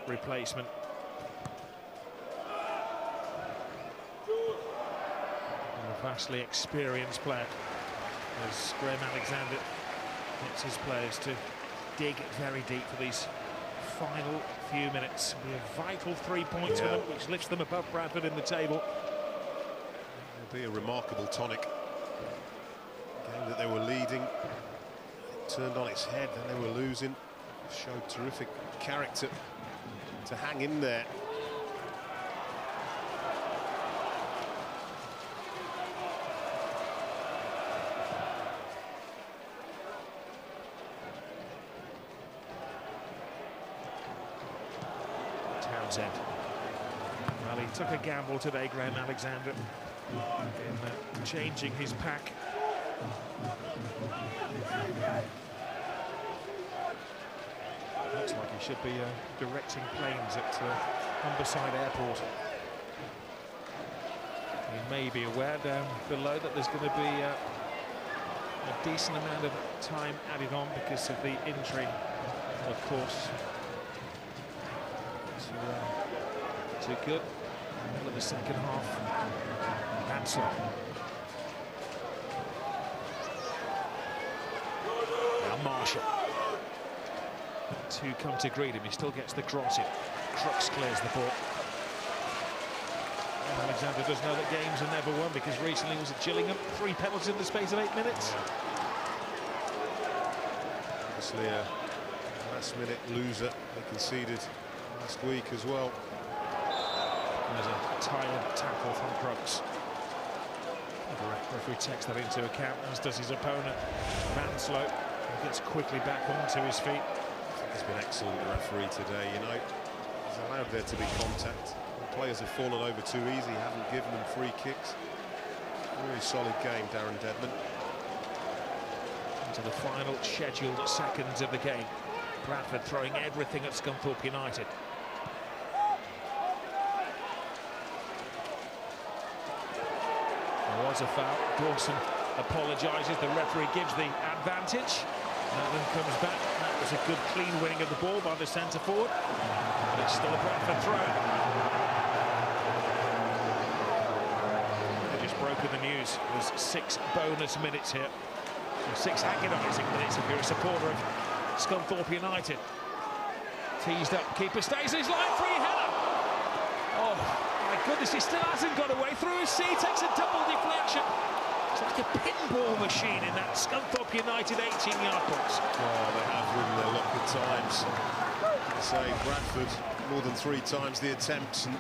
replacement. A vastly experienced player as Graham Alexander gets his players to dig very deep for these final few minutes. It'll be a vital 3 points for them, which lifts them above Bradford in the table.
It'll be a remarkable tonic. Game that they were leading, it turned on its head, then they were losing. Showed terrific character to hang in there.
Townsend. Well, he took a gamble today, Graham Alexander, in changing his pack. Looks like he should be directing planes at Humberside Airport. You may be aware down below that there's going to be a decent amount of time added on because of the injury, of course, to good. Middle of the second half. Hanson. Now Marshall. Two come to greet him. He still gets the cross in. Crooks clears the ball. And Alexander does know that games are never won because recently he was at Gillingham. 3 penalties in the space of 8 minutes.
Obviously a last-minute loser they conceded last week as well.
There's a tired tackle from Crooks. The referee takes that into account, as does his opponent, Manslow. He gets quickly back onto his feet.
I think he's been excellent, the referee, today. You know, he's allowed there to be contact. The players have fallen over too easy, haven't given them free kicks. Really solid game, Darren Dedman.
Into the final scheduled seconds of the game. Bradford throwing everything at Scunthorpe United. There was a foul. Dawson apologises. The referee gives the advantage. That then comes back. That was a good clean winning of the ball by the centre forward. But it's still a Bradford throw. They've just broken the news. There's 6 bonus minutes here. 6 agonising minutes if you're a supporter of Scunthorpe United. Teased up. Keeper stays in his line. Free header. Oh, my goodness, he still hasn't got away through his seat. Takes a double deflection. It's like a pinball machine in that Scunthorpe United 18-yard box.
Oh, they have ridden their luck at times. I say Bradford more than 3 times the attempts, and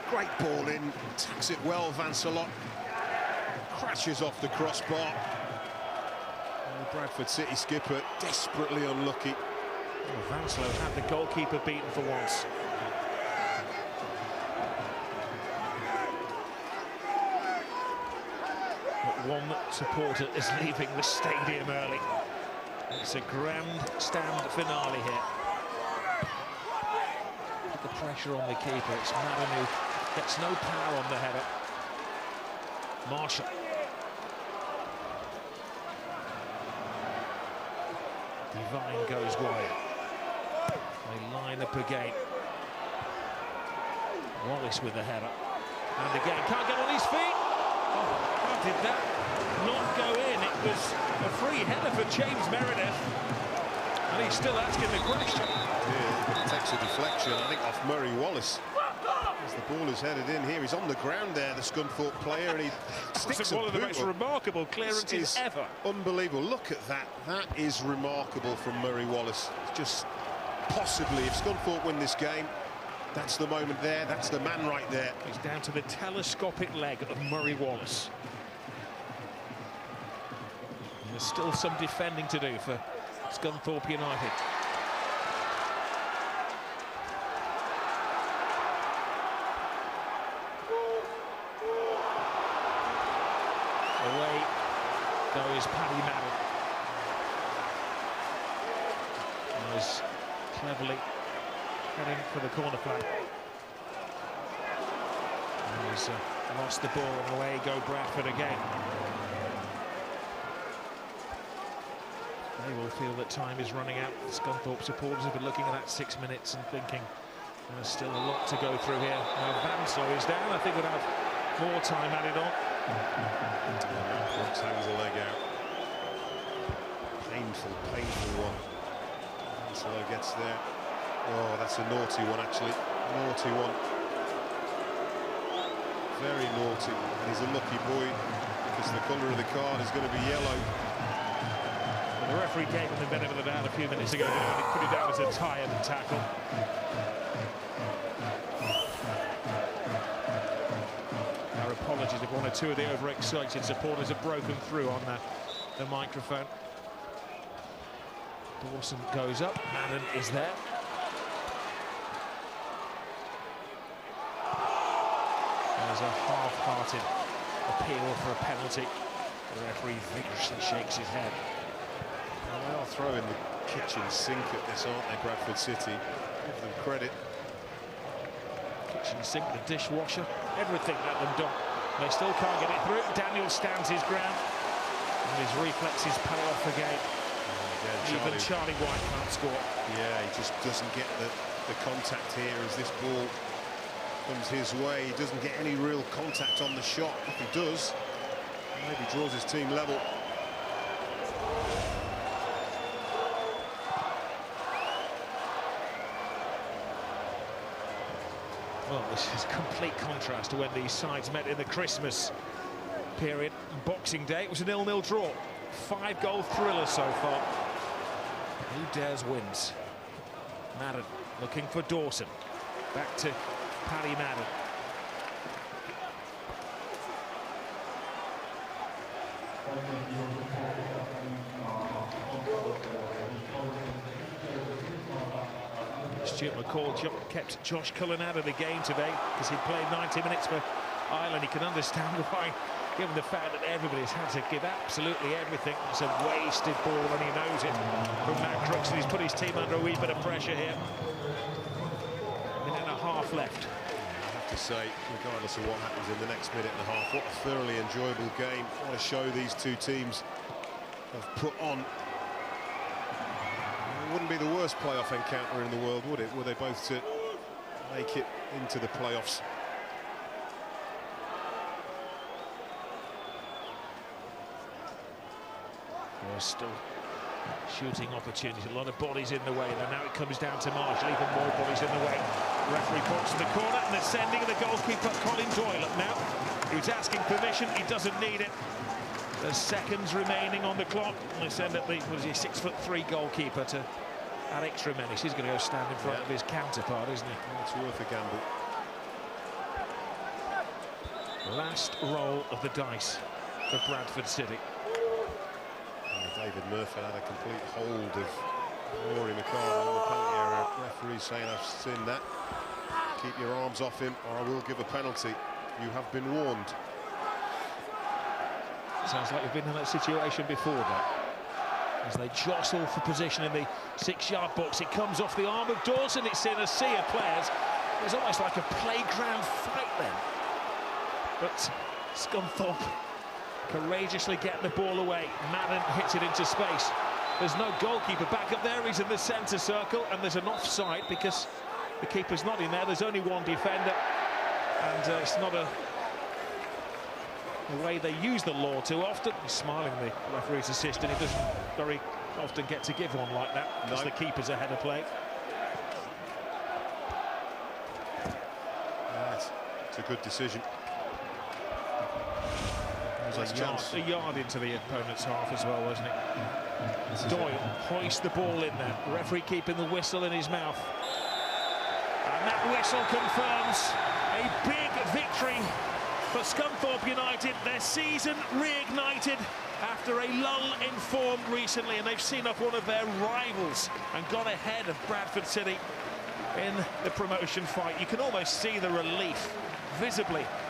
great ball in, attacks it well. Vancelot crashes off the crossbar. And the Bradford City skipper desperately unlucky.
Oh, Vancelow had the goalkeeper beaten for once. One supporter is leaving the stadium early. It's a grandstand finale here. Put the pressure on the keeper. It's Madden who gets no power on the header. Marshall. Divine goes wide. They line up again. Wallace with the header. And again, can't get on his feet. Oh, how did that not go in? It was a free header for James Meredith. And he's still asking the question.
Yeah, it takes a deflection, I think, off Murray Wallace. As the ball is headed in here, he's on the ground there, the Scunthorpe player, and he sticks
one of the most remarkable clearances ever.
Unbelievable. Look at that. That is remarkable from Murray Wallace. It's just possibly, if Scunthorpe win this game, that's the moment there, that's the man right there.
He's down to the telescopic leg of Murray Wallace. And there's still some defending to do for Scunthorpe United. Away goes Paddy Madden. As cleverly heading for the corner flag. He's lost the ball, and away go Bradford again. They will feel that time is running out. The Scunthorpe supporters have been looking at that 6 minutes and thinking there's still a lot to go through here. Now Vanslow is down. I think we'll have more time added on.
Crooks hangs a leg out. Painful one. Vanslow gets there. Oh, that's a naughty one, actually. Naughty one. Very naughty. And he's a lucky boy because the colour of the card is going to be yellow.
Well, the referee gave him the benefit of the doubt a few minutes ago, and he put it down as a tired tackle. Our apologies if one or two of the overexcited supporters have broken through on the microphone. Dawson goes up, Madden is there. There's a half-hearted appeal for a penalty. The referee vigorously shakes his head.
Well, they are throwing the kitchen sink at this, aren't they, Bradford City? Give them credit.
Kitchen sink, the dishwasher, everything let them do. They still can't get it through. Daniel stands his ground, and his reflexes pay off again. Even Charlie White can't score. Yeah,
he just doesn't get the contact here as this ball comes his way. He doesn't get any real contact on the shot. If he does, maybe draws his team level.
Well, this is complete contrast to when these sides met in the Christmas period. Boxing Day, it was a 0-0 draw. 5-goal thriller so far. Who dares wins? Madden looking for Dawson. Back to Paddy Madden. Stuart McCall kept Josh Cullen out of the game today because he played 90 minutes for Ireland. He can understand why, given the fact that everybody's had to give absolutely everything. It's a wasted ball and he knows it from Matt Crooks, and he's put his team under a wee bit of pressure here. A minute and a half left.
I have to say, regardless of what happens in the next minute and a half, what a thoroughly enjoyable game. What a show these two teams have put on. It wouldn't be the worst playoff encounter in the world, would it? Were they both to make it into the playoffs?
There's still shooting opportunity, a lot of bodies in the way, and now it comes down to Marshall, even more bodies in the way. Referee points to the corner, and they're sending the goalkeeper Colin Doyle up now. He was asking permission, he doesn't need it. There's seconds remaining on the clock. They send up the, what is he, 6'3" goalkeeper to add extra menace. He's going to go stand in front of his counterpart, isn't he?
It's worth a gamble.
Last roll of the dice for Bradford City.
David Murphy had a complete hold of Rory McCarthy on the penalty area. Referee saying, I've seen that. Keep your arms off him or I will give a penalty. You have been warned.
Sounds like we've been in that situation before, though. As they jostle for position in the 6-yard box, it comes off the arm of Dawson. It's in a sea of players. It's almost like a playground fight then. But Scunthorpe courageously get the ball away. Madden hits it into space. There's no goalkeeper back up there. He's in the centre circle, and there's an offside because the keeper's not in there. There's only one defender, and it's not a way they use the law too often. He's smiling, the referee's assistant. He doesn't very often get to give one like that because the keeper's ahead of play.
It's a good decision.
A yard into the opponent's half as well, wasn't it? Doyle hoists the ball in there. The referee keeping the whistle in his mouth. And that whistle confirms a big victory for Scunthorpe United. Their season reignited after a lull in form recently, and they've seen off one of their rivals and got ahead of Bradford City in the promotion fight. You can almost see the relief visibly